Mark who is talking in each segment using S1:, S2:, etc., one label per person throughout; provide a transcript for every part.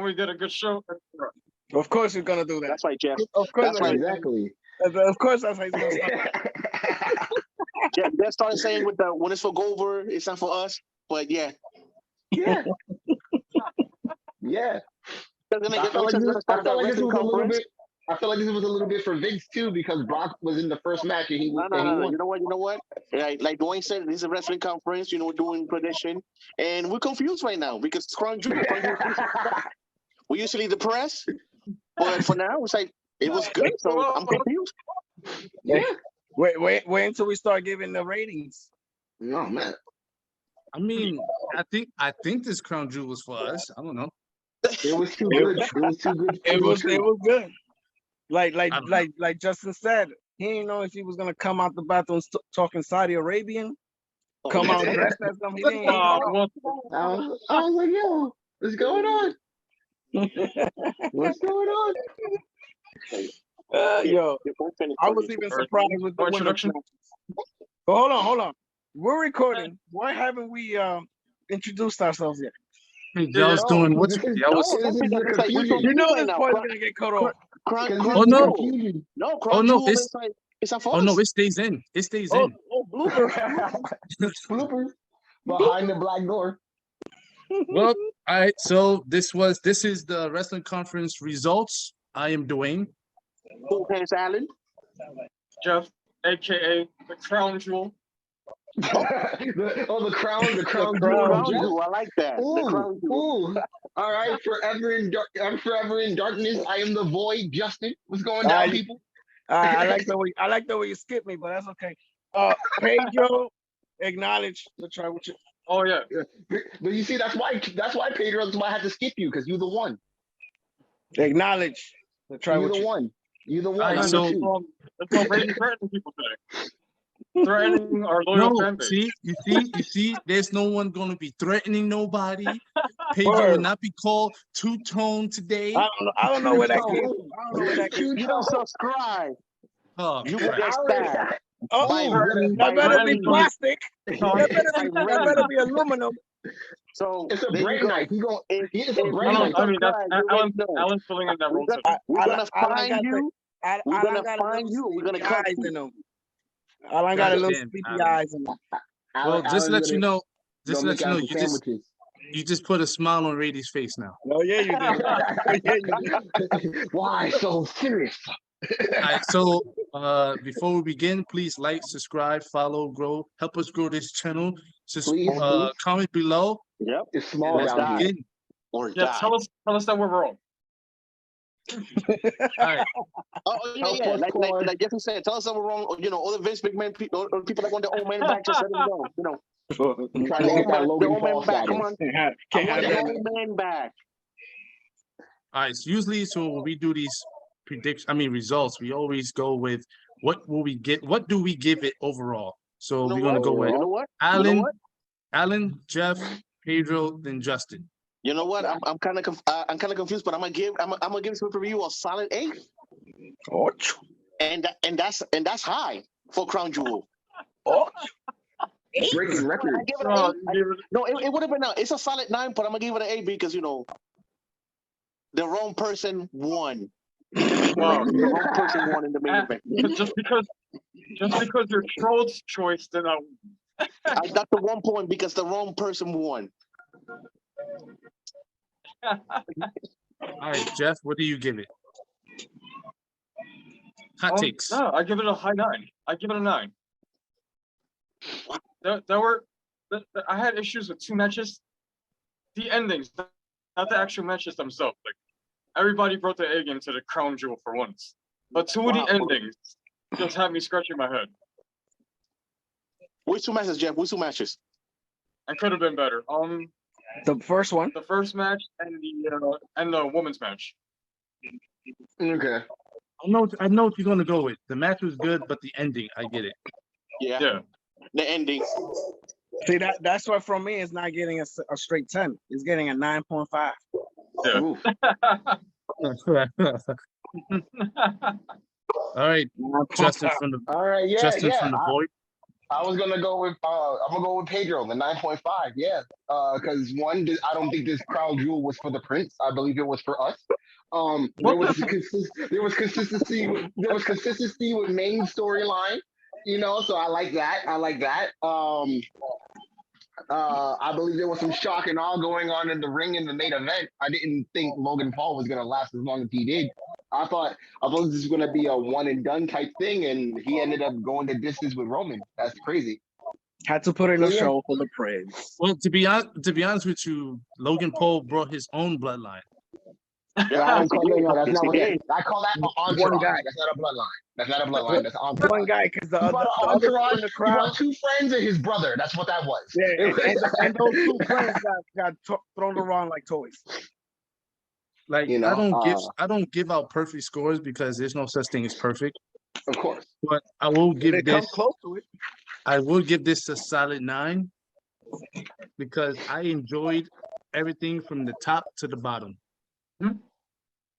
S1: we get a good show.
S2: Of course he's gonna do that.
S3: That's right, Jeff.
S2: Of course,
S3: That's right.
S4: Exactly.
S2: Of course, that's how he's gonna start.
S3: Jeff started saying with the when it's for Gover, it's not for us. But yeah,
S4: Yeah. Yeah.
S3: they're gonna
S4: I
S3: get
S4: felt like
S3: they're
S4: this,
S3: gonna
S4: I
S3: start
S4: felt
S3: that
S4: like this
S3: wrestling
S4: was a little
S3: conference.
S4: bit. I feel like this was a little bit for Vince too, because Brock was in the first match and he
S3: No.
S4: won.
S3: You know what? Like Dwayne said, this is a wrestling conference. We're doing prediction, and we're confused right now because Crown Jewel. We usually the press, but for now it's like it was good. So I'm confused.
S4: Yeah.
S2: Wait until we start giving the ratings.
S4: No man.
S5: I mean, I think this crown jewel was for us. I don't know.
S4: It was too good. It was too good.
S2: It was good. Like
S5: I-
S2: Justin said, he didn't know if he was gonna come out the bathroom talking Saudi Arabian,
S3: Oh,
S2: come out dressed as something. He didn't know.
S4: I was like, yo, what's going on? What's going on?
S2: Yo, I was even surprised with the women's
S1: introduction.
S2: matches. But hold on. We're recording. Why haven't we introduced ourselves yet?
S5: Y'all was doing what?
S4: This is-
S5: Y'all was.
S4: this is the
S3: It's like we
S4: confusion.
S2: You know
S3: right
S2: this
S3: now.
S2: boy's gonna get cut off.
S3: Crown
S4: This is
S5: Oh,
S4: the
S5: no.
S4: confusion.
S3: No,
S5: Oh,
S3: Crown
S5: no,
S3: Jewel
S5: it's-
S3: is like it's not for
S5: Oh
S3: us.
S5: no, it stays in. It stays
S2: Oh,
S5: in.
S2: blooper.
S4: Bloopers behind the black door.
S5: Well, all right. So this is the wrestling conference results. I am Dwayne.
S3: Cool Pants Allen.
S1: Jeff, aka the Crown Jewel.
S4: The crown
S2: The
S4: jewel.
S3: Crown
S4: Jeff.
S3: Jewel, I like that. The Crown Jewel.
S4: Ooh. All right, I'm forever in darkness. I am the void, Justin. What's going down, people?
S2: I like the way you skip me, but that's okay. Pedro, acknowledge the try with you.
S1: Oh yeah.
S4: But you see, that's why Pedro. That's why I had to skip you because you're the one.
S2: Acknowledge the try
S4: You're
S2: with
S4: the
S2: you.
S4: one. You're the one.
S5: Alright,
S4: I'm
S5: so-
S4: the two.
S1: Let's go threatening people today. Threatening our loyal
S5: No,
S1: fan base.
S5: you see, there's no one going to be threatening nobody. Pedro will
S2: Word.
S5: not be called two-tone today.
S2: I don't know where that came from. I don't know where that came
S3: You don't subscribe.
S5: Oh,
S3: You will
S5: crap.
S3: get stabbed.
S2: Oh,
S3: By-
S2: that
S3: by
S2: better be
S3: Randy.
S2: plastic. That better be aluminum.
S3: So
S4: It's a
S3: there you
S4: brain
S3: go.
S4: knife. It's a
S3: If
S4: brain
S3: you
S4: knife.
S1: I mean, that's
S3: subscribe, you
S1: Alan.
S3: won't know.
S1: Alan's filling in that role today.
S3: We're gonna find you. We're gonna
S2: got
S3: find you. We're gonna cut
S2: eyes
S3: you.
S2: in them. Alan got a little
S5: Goddamn,
S2: sleepy
S5: Alan.
S2: eyes in them.
S5: Well, just to let you know,
S4: Sandwiches.
S5: you just put a smile on Rady's face now.
S2: Oh yeah, you did. Yeah, you did.
S4: Why so serious?
S5: All right, so before we begin, please like, subscribe, follow, grow, help us grow this channel. Just
S4: Please, please.
S5: comment below.
S3: Yep.
S4: It's small
S5: Let's
S4: down here.
S5: begin.
S3: Or
S1: Yeah,
S3: die.
S1: tell us that we're wrong.
S5: All right.
S3: Oh yeah,
S4: Help
S3: yeah.
S4: us, Claude.
S3: Like Jeffrey said, tell us that we're wrong. Or, all the Vince McMahon people, or people that want their old man back, just let them know.
S4: I'm trying to get that
S3: the
S4: Logan
S3: old
S4: Paul
S3: man back. Come
S4: status.
S3: on, I
S2: Can't
S3: want
S2: have
S3: the
S2: that.
S3: old man back.
S5: All right. So usually, when we do these results, we always go with what will we get? What do we give it overall? So
S3: You know
S5: we're gonna
S3: what?
S5: go with
S3: You know what?
S5: Alan,
S3: You know what?
S5: Alan, Jeff, Pedro, then Justin.
S3: You know what? I'm kind of confused, but I'm gonna give this review a solid 8, and that's high for Crown Jewel.
S4: Breaking record.
S3: I give it
S1: Oh,
S3: an 8. No, it would have been it's a solid 9, but I'm gonna give it an 8 because the wrong person won. The wrong person won in the main event.
S1: just because your troll's choice did not.
S3: I got the 1 point because the wrong person won.
S5: All right, Jeff, what do you give it? Hot takes.
S1: No, I give it a high 9. I give it a 9. I had issues with 2 matches. The endings, not the actual matches themselves. Like everybody brought the egg into the Crown Jewel for once, but 2 of the endings just had me scratching my head.
S3: Which 2 matches, Jeff? Which 2 matches?
S1: I could have been better.
S2: The first one.
S1: The first match and the women's match.
S4: Okay.
S5: I know what you're gonna go with. The match was good, but the ending, I get it.
S3: Yeah. The ending.
S2: See that's why from me it's not getting a straight 10. It's getting a 9.5.
S1: Yeah.
S4: Oof.
S5: All right, Justin from the
S4: All right. Yeah.
S5: Justin
S4: Yeah.
S5: from the Void.
S4: I was gonna go with I'm gonna go with Pedro, the 9.5. Yeah, because one, I don't think this crown jewel was for the prince. I believe it was for us.
S1: What the?
S4: There was consistency. There was consistency with main storyline. You know, so I like that. I like that. I believe there was some shock and all going on in the ring in the main event. I didn't think Logan Paul was gonna last as long as he did. I thought this was gonna be a one and done type thing, and he ended up going the distance with Roman. That's crazy.
S2: Had to put in
S4: So,
S2: a
S4: yeah.
S2: show for the Prince.
S5: Well, to be honest with you, Logan Paul brought his own bloodline.
S4: Yeah, I don't call no, that's
S3: Yes,
S4: not
S3: he
S4: what that
S3: did.
S4: is. I call that an
S2: One
S4: entourage.
S2: guy.
S4: That's not a bloodline. That's not a bloodline. That's an entourage.
S2: One guy, because the
S4: He brought
S2: other
S4: an
S2: two
S4: entourage.
S2: in the
S4: He
S2: crowd.
S4: brought two friends and his brother. That's what that was.
S2: Yeah, and those two friends got thrown around like toys.
S5: Like
S4: You know,
S5: I don't give out perfect scores because there's no such thing as perfect.
S4: of course.
S5: But I will
S2: They
S5: give
S2: come
S5: this
S2: close to it.
S5: I will give this a solid 9 because I enjoyed everything from the top to the bottom.
S1: All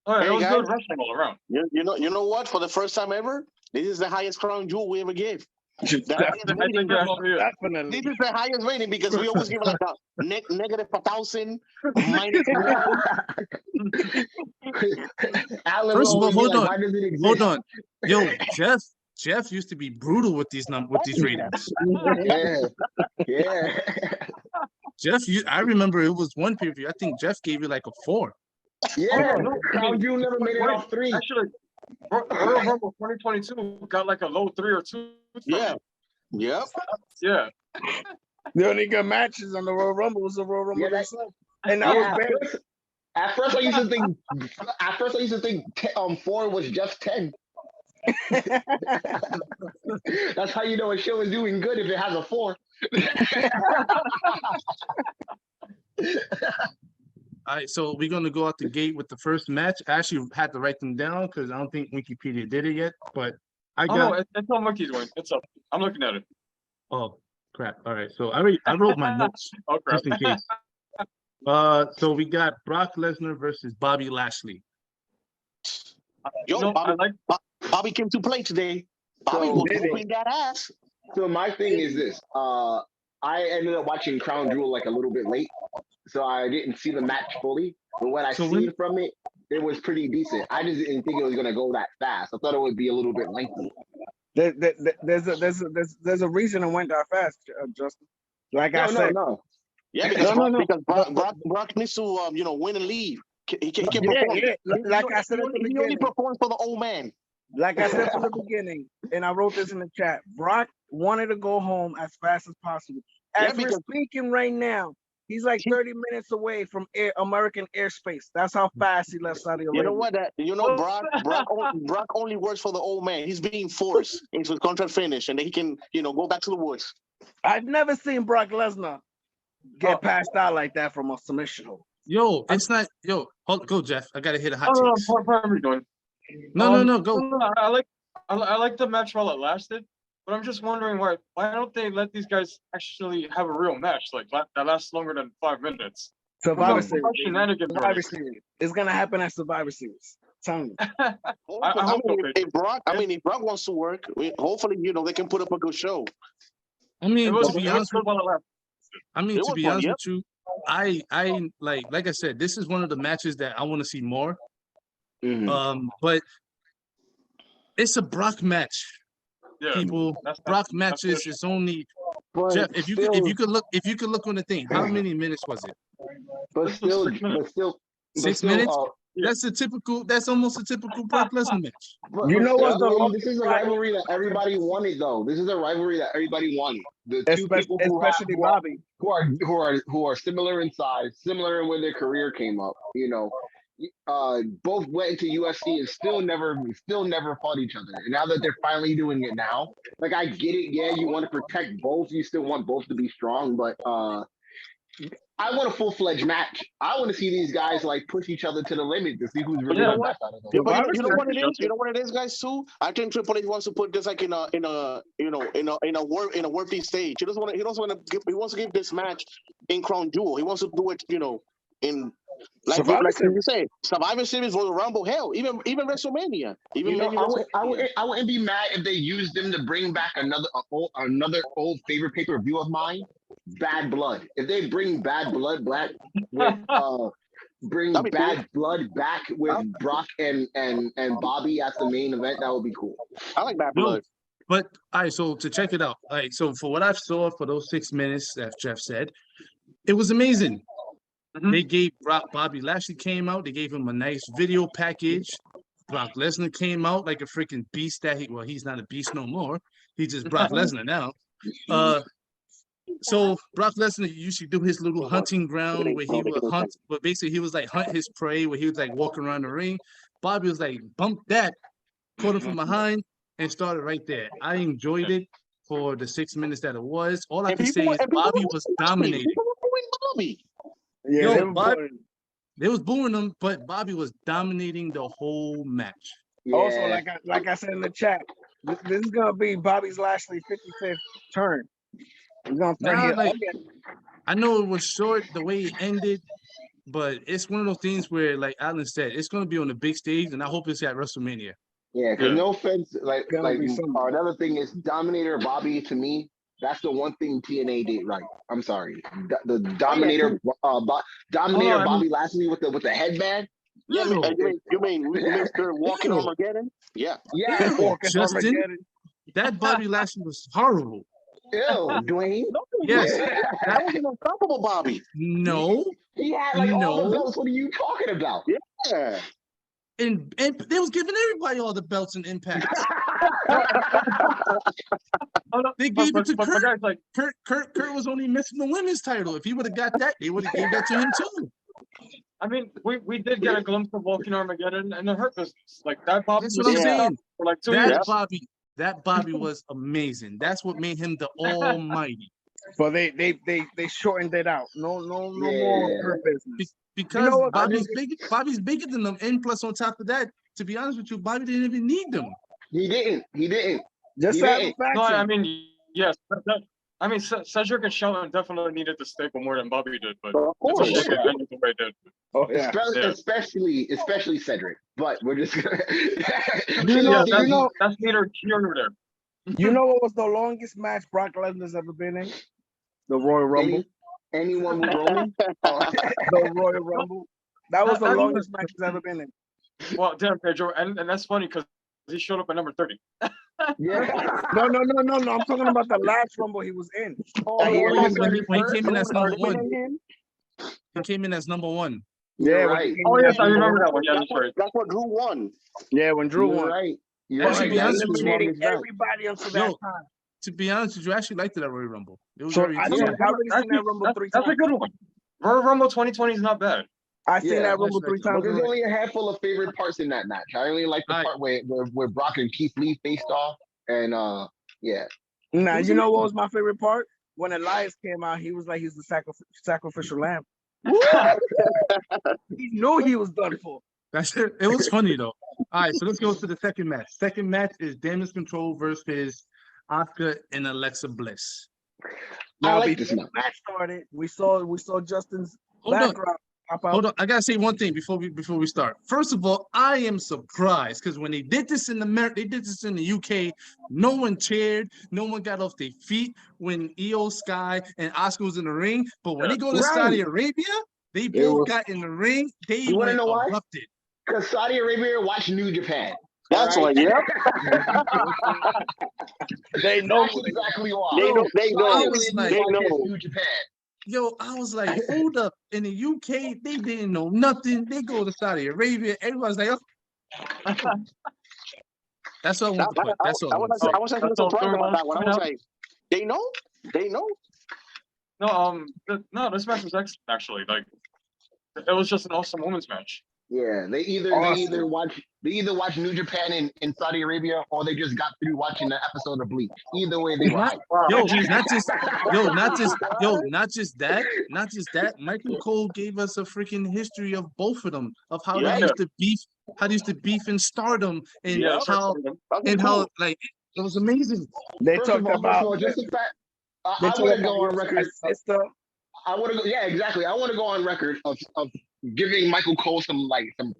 S1: right,
S3: Hey,
S1: it was
S3: guys.
S1: good wrestling all around.
S3: You know what? For the first time ever, this is the highest crown jewel we ever gave. The highest
S1: I
S3: rating.
S1: think it actually is.
S2: Definitely.
S3: This is the highest rating because we always give like a negative 1,000, minus 1.
S4: Alan
S5: First of all,
S4: will always be
S5: hold
S4: like,
S5: on.
S4: why does it exist?
S5: Hold on. Yo, Jeff used to be brutal with these ratings.
S4: Yeah, yeah.
S5: I remember it was one preview. I think Jeff gave you like a 4.
S4: Yeah,
S1: Oh, no, I
S4: Crown
S1: mean,
S4: Jewel never made it
S1: wait,
S4: off 3.
S1: Actually, Royal Rumble 2022 got like a low 3 or 2. from
S3: Yeah.
S1: me.
S3: Yep.
S1: Yeah.
S2: The only good matches on the Royal Rumble was the Royal Rumble
S4: Yeah, that-
S2: themselves. And that
S4: Yeah,
S2: was
S4: at
S2: bad.
S4: first, at first I used to think 4 was just 10. That's how you know a show is doing good if it has a 4.
S5: All right, so we're gonna go out the gate with the first match. I actually had to write them down because I don't think Wikipedia did it yet. But I
S1: Oh,
S5: got
S1: no, it's all Monkey's win. It's up. I'm looking at it.
S5: oh crap. All right, so I wrote my notes
S1: Oh, crap.
S5: just in case. So we got Brock Lesnar versus Bobby Lashley.
S3: Yo,
S1: No, I like
S3: Bobby came to play today. Bobby
S4: So,
S3: was
S2: did he?
S3: whooping that ass.
S4: So my thing is this. I ended up watching Crown Jewel like a little bit late, so I didn't see the match fully. But what I
S5: So
S4: seen from it, it was pretty decent. I just didn't think it was gonna go that fast. I thought it would be a little bit lengthy.
S2: There's a reason it went that fast, Justin. Like I
S4: No,
S2: said,
S4: no.
S3: Yeah, because
S2: No.
S3: Brock needs to win and leave. He can
S2: yeah,
S3: perform.
S2: yeah. Like I said at the
S3: He only
S2: beginning,
S3: performs for the old man.
S2: like I said from the beginning, and I wrote this in the chat. Brock wanted to go home as fast as possible.
S3: Yeah,
S2: As we're
S3: because-
S2: speaking right now, he's like 30 minutes away from American airspace. That's how fast he left Saudi Arabia.
S3: You know what? Brock only works for the old man. He's being forced into his contract finish, and then he can go back to the woods.
S2: I've never seen Brock Lesnar get
S1: Oh.
S2: passed out like that from a submission hold.
S5: Yo, it's not go Jeff. I gotta hit a hot
S1: Oh, no,
S5: takes.
S1: what are we doing?
S5: No, go.
S1: I like the match while it lasted, but I'm just wondering why don't they let these guys actually have a real match like that lasts longer than 5 minutes?
S2: Survivor
S1: Some
S2: Series.
S1: shenanigans.
S2: Survivor Series. It's gonna happen at Survivor Series. Tell me.
S1: I hope so,
S3: If Brock wants to work, hopefully they can put up a good show.
S5: I mean,
S1: It was
S5: to be
S1: it was
S5: honest
S1: good
S5: with
S1: while it lasted.
S3: It was
S5: with
S3: fun, yep.
S5: you, I like I said, this is one of the matches that I want to see more. But it's a Brock match.
S1: Yeah.
S5: People,
S1: That's-
S5: Brock
S1: that's
S5: matches
S1: the
S5: is only
S4: But
S5: Jeff. If you could look on the thing, how many minutes was it?
S4: but
S1: This was
S4: still,
S1: 6 minutes.
S4: but still,
S5: 6
S4: still,
S5: minutes?
S1: Yeah.
S5: That's almost a typical Brock Lesnar match.
S4: But,
S2: You
S4: but
S2: know
S4: still,
S2: what's the
S4: I mean,
S2: longest
S4: this is a
S2: rivalry?
S4: rivalry that everybody wanted, though. This is a rivalry that everybody wanted. The two people
S2: Especially Bobby.
S4: who are similar in size, similar in when their career came up. Both went into UFC and still never fought each other. And now that they're finally doing it now, like I get it. Yeah, you want to protect both. You still want both to be strong, but I want a full-fledged match. I want to see these guys like push each other to the limit to see who's really
S1: Yeah.
S4: the best out of them.
S3: Yeah, but
S2: Survivor
S3: you know what it
S1: Series.
S3: is? You know what it is, guys. Too. I think Triple H wants to put this like in a worthy stage. He wants to give this match in Crown Jewel. He wants to do it, in Like
S2: Survivor
S3: like you
S2: Series.
S3: said, Survivor Series, Royal Rumble, hell, even WrestleMania, even
S4: You know,
S3: maybe WrestleMania.
S4: I wouldn't be mad if they used them to bring back another old favorite pay-per-view of mine, Bad Blood. If they bring Bad Blood back with bring
S3: That'd be cool.
S4: Bad Blood back with Brock and Bobby at the main event, that would be cool.
S3: I like Bad
S5: Yo,
S3: Blood.
S5: but all right, so to check it out, all right, so for what I saw for those 6 minutes that Jeff said, it was amazing.
S1: Mhm.
S5: They gave Bobby Lashley came out, they gave him a nice video package. Brock Lesnar came out like a freaking beast that he's not a beast no more. He's just Brock Lesnar now. So Brock Lesnar usually do his little hunting ground where he would hunt, but basically he was like hunt his prey, where he was like walking around the ring. Bobby was like bump that, caught him from behind, and started right there. I enjoyed it for the 6 minutes that it was. All I
S3: And
S5: can say is
S3: people
S5: Bobby
S3: were
S5: was
S3: booing
S5: dominating.
S3: People were booing Bobby.
S2: Yeah,
S5: Yo,
S2: they were
S5: Bob-
S2: boring.
S5: They was booing him, but Bobby was dominating the whole match.
S2: Also,
S4: Yeah.
S2: like I said in the chat, this is gonna be Bobby's Lashley 55th turn. He's gonna start
S5: Nah,
S2: here
S5: like-
S2: again.
S5: I know it was short the way it ended, but it's one of those things where, like Alan said, it's going to be on the big stage, and I hope it's at WrestleMania.
S4: Yeah, because
S1: Yeah.
S4: no offense, like
S2: Gonna be something.
S4: another thing is Dominator Bobby, to me, that's the one thing TNA did right. I'm sorry, the Dominator, Dominator
S1: I mean-
S4: Bobby Lashley with the headband.
S3: Yeah,
S5: Ew.
S3: you mean Mr. Walking
S5: Ew.
S3: Armageddon? Yeah.
S4: Yeah,
S5: Ew,
S2: Walking
S5: Justin,
S2: Armageddon.
S5: that Bobby Lashley was horrible.
S4: ew, Dwayne.
S5: Yes.
S3: That was an unstoppable Bobby.
S5: No,
S4: He had like all the
S5: No.
S4: belts. What are you talking about?
S3: Yeah.
S5: and they was giving everybody all the belts and Impact.
S1: Oh, no,
S5: They
S1: but-
S5: gave it to
S1: but
S5: Kurt.
S1: guys, like,
S5: Kurt was only missing the women's title. If he would have got that, they would have gave that to him too.
S1: I mean, we did get a glimpse of Walking Armageddon and the Hurt Business. Like that Bobby
S5: That's
S1: was
S5: what I'm
S3: Yeah.
S5: saying.
S1: for like 2
S5: That
S1: years.
S5: Bobby was amazing. That's what made him the Almighty.
S2: But they shortened it out. No more
S4: Yeah.
S2: Hurt Business.
S5: Because
S2: what?
S5: Bobby's bigger than them, and plus on top of that, to be honest with you, Bobby didn't even need them.
S4: He didn't.
S2: Just
S4: He
S2: that
S4: didn't.
S1: No, I
S2: faction.
S1: mean, yes. I mean, Cedric and Shelton definitely needed the staple more than Bobby did, but
S3: Of
S1: it's a
S3: course.
S1: shame it ended the way it did.
S2: Oh yeah.
S4: Especially Cedric. But we're just gonna.
S2: You know-
S1: Yeah,
S2: you know-
S1: that's neither here nor there.
S2: You know what was the longest match Brock Lesnar's ever been in? The Royal Rumble.
S4: Anyone with Roman? Oh.
S2: The Royal Rumble. That was the
S1: I mean-
S2: longest match he's ever been in.
S1: Well, damn, Pedro, and that's funny because he showed up at number 30.
S4: Yeah.
S2: No. I'm talking about the last Rumble he was in.
S4: Oh,
S2: He
S4: when
S2: was
S4: he-
S5: when he came in as number
S3: Hurt
S5: one.
S3: again?
S5: He came in as number one.
S2: Yeah,
S4: You're
S2: when
S4: right.
S2: he came
S1: Oh
S2: in
S1: yes,
S2: as
S1: I
S2: number
S1: remember
S2: one.
S1: that one. Yeah, that's right.
S3: That's what Drew won.
S2: Yeah, when Drew
S4: You're
S2: won.
S4: right. You're
S5: Well, to
S4: right.
S5: be
S2: By
S5: honest with you,
S2: eliminating
S4: Right.
S2: everybody until that
S5: Yo,
S2: time.
S5: To be honest with you, I actually liked that Royal Rumble. It was
S2: So
S5: very
S2: I
S5: interesting.
S2: already seen that Rumble three
S1: That's a
S2: times.
S1: good one. Royal Rumble 2020 is not bad.
S2: I seen
S4: Yeah,
S2: that Rumble
S5: that's
S2: three
S5: right.
S4: But
S2: times.
S4: there's
S2: already.
S4: only a handful of favorite parts in that match. I only like the
S5: Alright.
S4: part where Brock and Keith Lee faced off, and yeah.
S2: Nah,
S5: It was
S2: you know what
S5: amazing.
S2: was my favorite part? When Elias came out, he was like he's the sacrificial lamb. He knew he was done for.
S5: That's it. It was funny though. All right, so let's go to the second match. Second match is Damage Control versus Asuka and Alexa Bliss.
S2: Now,
S4: like
S2: before
S4: this
S2: the
S4: match.
S2: match started, we saw Justin's
S5: Hold on.
S2: background pop out.
S5: Hold on, I gotta say one thing before we start. First of all, I am surprised because when they did this in America, they did this in the UK. No one cheered, no one got off their feet when Io Sky and Asuka was in the ring. But when they go to
S4: Right.
S5: Saudi Arabia, they both got in the ring. They
S4: You wanna
S5: went
S4: know why?
S5: erupted.
S4: Because Saudi Arabia watched New Japan.
S3: That's
S4: Alright?
S3: why, yeah.
S2: They know
S4: That's exactly why.
S3: They know. They know.
S5: I was like-
S3: They
S4: Watches
S3: know.
S4: New Japan.
S5: Yo, I was like, hold up. In the UK, they didn't know nothing. They go to Saudi Arabia. Everybody's like, oh. That's all I want to put. That's all I want to say.
S3: I was actually
S1: That's all
S3: surprised about that one. I was
S1: Storm
S3: like, they know. They know.
S1: No, no, this match was excellent actually. Like, it was just an awesome women's match.
S4: Yeah, they either watch New Japan in Saudi Arabia, or they just got through watching the episode of Bleach. Either way, they were
S5: Not-
S4: hyped.
S5: Yo, not just that. Michael Cole gave us a freaking history of both of them, of how
S3: Yeah.
S5: they used to beef in Stardom, and
S1: Yeah,
S5: how like it was amazing.
S2: They
S4: First
S2: talked
S4: of all,
S2: about
S4: just the fact
S2: they
S4: I
S2: talked
S4: want to
S2: about
S4: go on
S2: Io
S4: record.
S2: Sky's sister.
S4: I want to go. Yeah, exactly. I want to go on record of giving Michael Cole some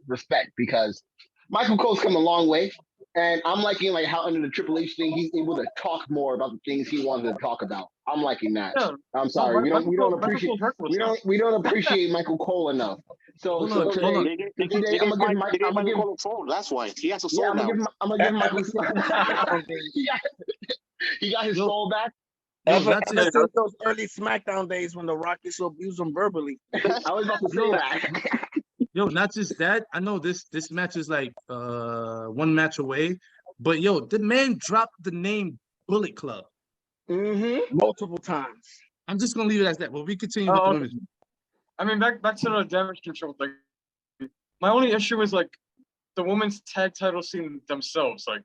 S4: respect because Michael Cole's come a long way, and I'm liking like how under the Triple H thing he's able to talk more about the things he wanted to talk about. I'm liking that.
S1: Yeah.
S4: I'm sorry, we don't
S1: Michael
S4: appreciate
S1: Cole's reckless now.
S4: we don't appreciate Michael Cole enough. So
S5: Hold
S4: so
S5: on,
S4: today,
S5: hold on.
S3: They
S4: today I'm gonna give
S3: they gave
S4: I'm gonna give
S3: Michael a phone. That's why he has a soul
S4: yeah
S3: now.
S4: I'm gonna give Michael
S2: Ever
S4: he got his
S5: Yo.
S4: soul back.
S5: Yo,
S2: ever
S5: not just
S2: since those early SmackDown days when the Rock used to abuse him verbally.
S4: I was about to say
S5: Yo.
S4: that.
S5: yo, not just that. I know this match is like one match away, but yo, the man dropped the name Bullet Club.
S2: Multiple times.
S5: I'm just gonna leave it as that. But we continue with the
S1: Oh,
S5: women's.
S1: I mean, back to the damage control thing. My only issue is like the women's tag title scene themselves, like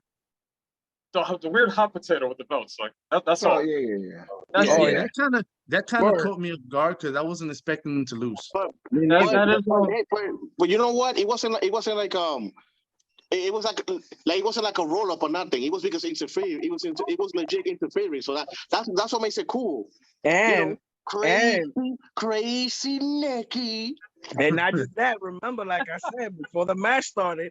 S1: the weird hot potato with the belts, like that's
S4: Oh
S1: all.
S4: yeah.
S1: That's
S2: Oh,
S1: it.
S2: yeah.
S5: That kind of
S2: Word.
S5: caught me off guard because I wasn't expecting them to lose.
S3: But
S1: That is
S3: but you know what? It wasn't like it was like it wasn't like a roll up or nothing. It was because it was legit interference. So that's what makes it cool.
S2: And
S3: Crazy Nikki.
S2: and not just that, remember, like I said, before the match started,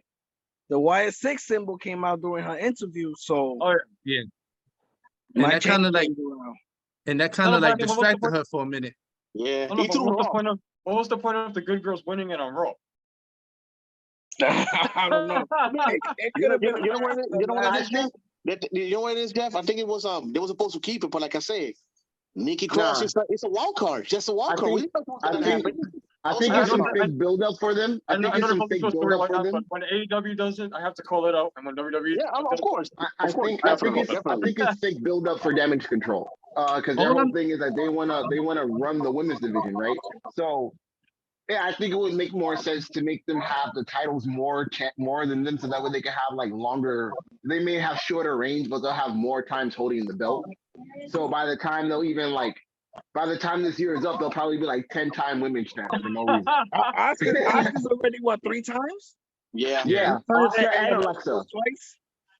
S2: the Wyatt Six symbol came out during her interview. So
S1: Oh,
S5: And
S2: might
S5: that kind of
S2: change
S5: like
S2: things around.
S5: distracted her for a minute.
S3: Yeah,
S1: I don't know,
S3: he
S1: but
S3: threw
S1: what
S3: Raw.
S1: was the point of the good girls winning it on Raw?
S2: I don't know. It could have been.
S3: You know what it is, Jeff?
S4: think-
S3: You know what it is, Jeff? I think it was they were supposed to keep it, but like I said, Nikki Cross
S4: Nah.
S3: it's a wild card, just a wild
S4: I
S3: card.
S4: think-
S3: We didn't know what was
S4: I
S3: gonna
S4: think-
S3: happen.
S4: I think
S1: I
S4: it's some
S1: know-
S4: big build up for them. I
S1: I know
S4: think it's
S1: they're
S4: some big
S1: supposed to
S4: build up
S1: like
S4: for
S1: that,
S4: them.
S1: but when AEW does it, I have to call it out, and when WWE,
S3: Yeah, of course.
S4: I
S3: Of course,
S4: think
S3: definitely.
S4: it's sick build up for Damage Control. Because their
S5: Hold
S4: whole
S5: on.
S4: thing is that they wanna run the women's division, right? So yeah, I think it would make more sense to make them have the titles more than them, so that way they can have like longer. They may have shorter range, but they'll have more times holding the belt. So by the time by the time this year is up, they'll probably be like 10-time women's champ for no reason.
S2: Oscar's already what 3 times?
S3: Yeah.
S4: Yeah, Oscar and Alexa.
S2: Twice.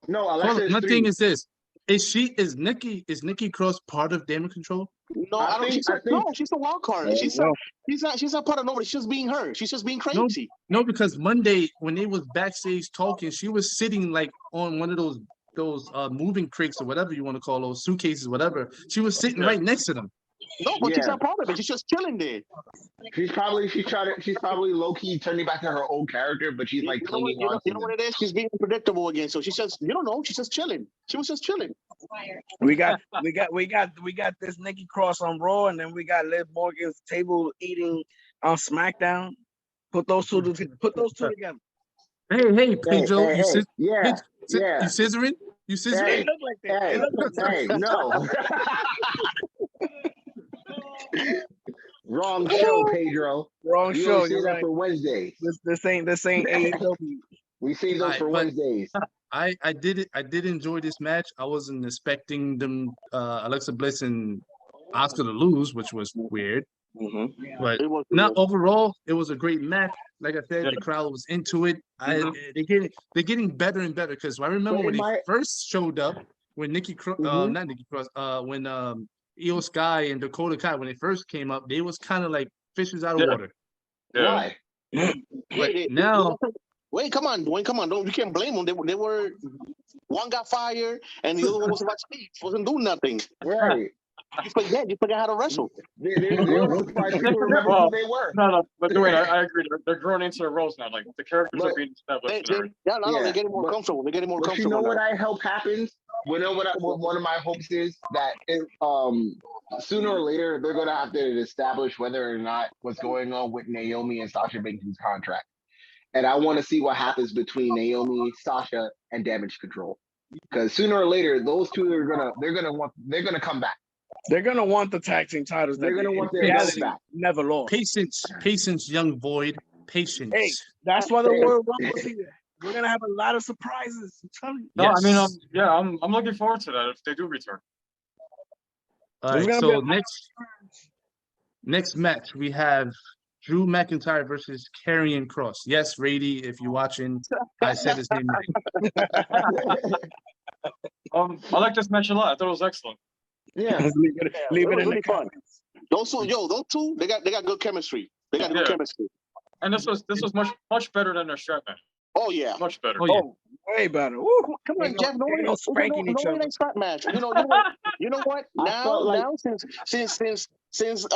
S4: No,
S5: Hold
S4: Alexa
S5: on,
S4: is
S5: my
S4: 3.
S5: thing is this: is Nikki Cross part of Damage Control?
S3: No,
S4: I
S3: I don't.
S4: think-
S3: She's a wild card.
S2: No.
S3: She's not part of nobody. She's just being her. She's just being crazy.
S5: No, because Monday when they was backstage talking, she was sitting like on one of those moving crates or whatever you want to call those suitcases, whatever. She was sitting right next to them.
S3: No, but she's
S4: Yeah.
S3: not part of it. She's just chilling there.
S4: She's probably low key turning back to her old character, but she's like
S3: You know what-
S4: clinging
S3: you know-
S4: on.
S3: you know what it is? She's being unpredictable again. So she's just, you don't know. She's just chilling. She was just chilling.
S2: We got this Nikki Cross on Raw, and then we got Liv Morgan's table eating on SmackDown. Put those two together.
S5: Hey, Pedro,
S4: Hey,
S5: you
S4: hey, yeah,
S5: you
S4: yeah.
S5: scissoring? You scissoring?
S2: They look like that. They
S4: Hey,
S2: look like
S4: hey, no. Wrong show, Pedro.
S2: wrong
S4: You
S2: show.
S4: only say
S2: You're
S4: that
S2: right.
S4: for Wednesdays.
S2: This ain't AEW.
S4: We save those
S5: Alright,
S4: for
S5: but-
S4: Wednesdays.
S5: I did enjoy this match. I wasn't expecting them Alexa Bliss and Oscar to lose, which was weird. But
S3: It was
S5: not overall, it was a great match. Like I said,
S1: Yeah.
S5: the crowd was into it. They're getting better and better because I remember
S4: But
S5: when
S4: it
S5: they
S4: might-
S5: first showed up when not Nikki Cross, when Io Sky and Dakota Kai when they first came up, they was kind of like fishes out of
S1: Yeah.
S5: water.
S1: Yeah.
S4: Why?
S5: But now,
S3: Wait, come on, Dwayne, come on. Don't, you can't blame them. They were, one got fired and the other one was about to leave. Wasn't doing nothing.
S4: Right.
S3: You forget how to wrestle.
S4: They were surprised people remember
S1: Well,
S4: who they were.
S1: No, but Dwayne, I agree. They're growing into their roles now. Like the characters are
S4: But-
S1: being established.
S3: They,
S1: and
S3: they,
S1: everything.
S3: yeah, no,
S4: Yeah,
S3: they're getting more
S4: but-
S3: comfortable. They're getting more
S4: But you
S3: comfortable
S4: know what
S3: now.
S4: I hope happens? You know what one of my hopes is that sooner or later they're gonna have to establish whether or not what's going on with Naomi and Sasha Banks' contract. And I want to see what happens between Naomi, Sasha, and Damage Control. Because sooner or later, those two are gonna come back.
S2: They're gonna want the tag team titles.
S4: They're
S2: that
S4: gonna
S2: they
S4: want
S2: in
S4: their belts
S2: reality
S4: back.
S2: never lost.
S5: patience, young Void, patience.
S2: Hey, that's why the
S4: Hey.
S2: Royal Rumble's here. We're gonna have a lot of surprises. I'm telling you.
S1: No, I mean,
S5: Yes.
S1: I'm looking forward to that if they do return.
S5: All
S2: There's
S5: right,
S2: gonna be
S5: so
S2: a lot of
S5: next match we have Drew McIntyre versus Karrion Cross. Yes, Rady, if you're watching, I said his name right.
S1: I like this match a lot. I thought it was excellent.
S4: Yeah.
S2: leave it
S3: It was
S2: in the
S3: really fun.
S2: comments.
S3: Those two, they got good chemistry. They got good
S1: Yeah.
S3: chemistry.
S1: And this was much better than their strap match.
S3: Oh yeah.
S1: Much better.
S5: Oh yeah.
S2: Oh, way better. Woo.
S3: Come on,
S2: Ain't
S3: Jeff.
S2: no, ain't no spanking each other.
S3: Like spot match. You know what?
S4: I felt like-
S3: Now since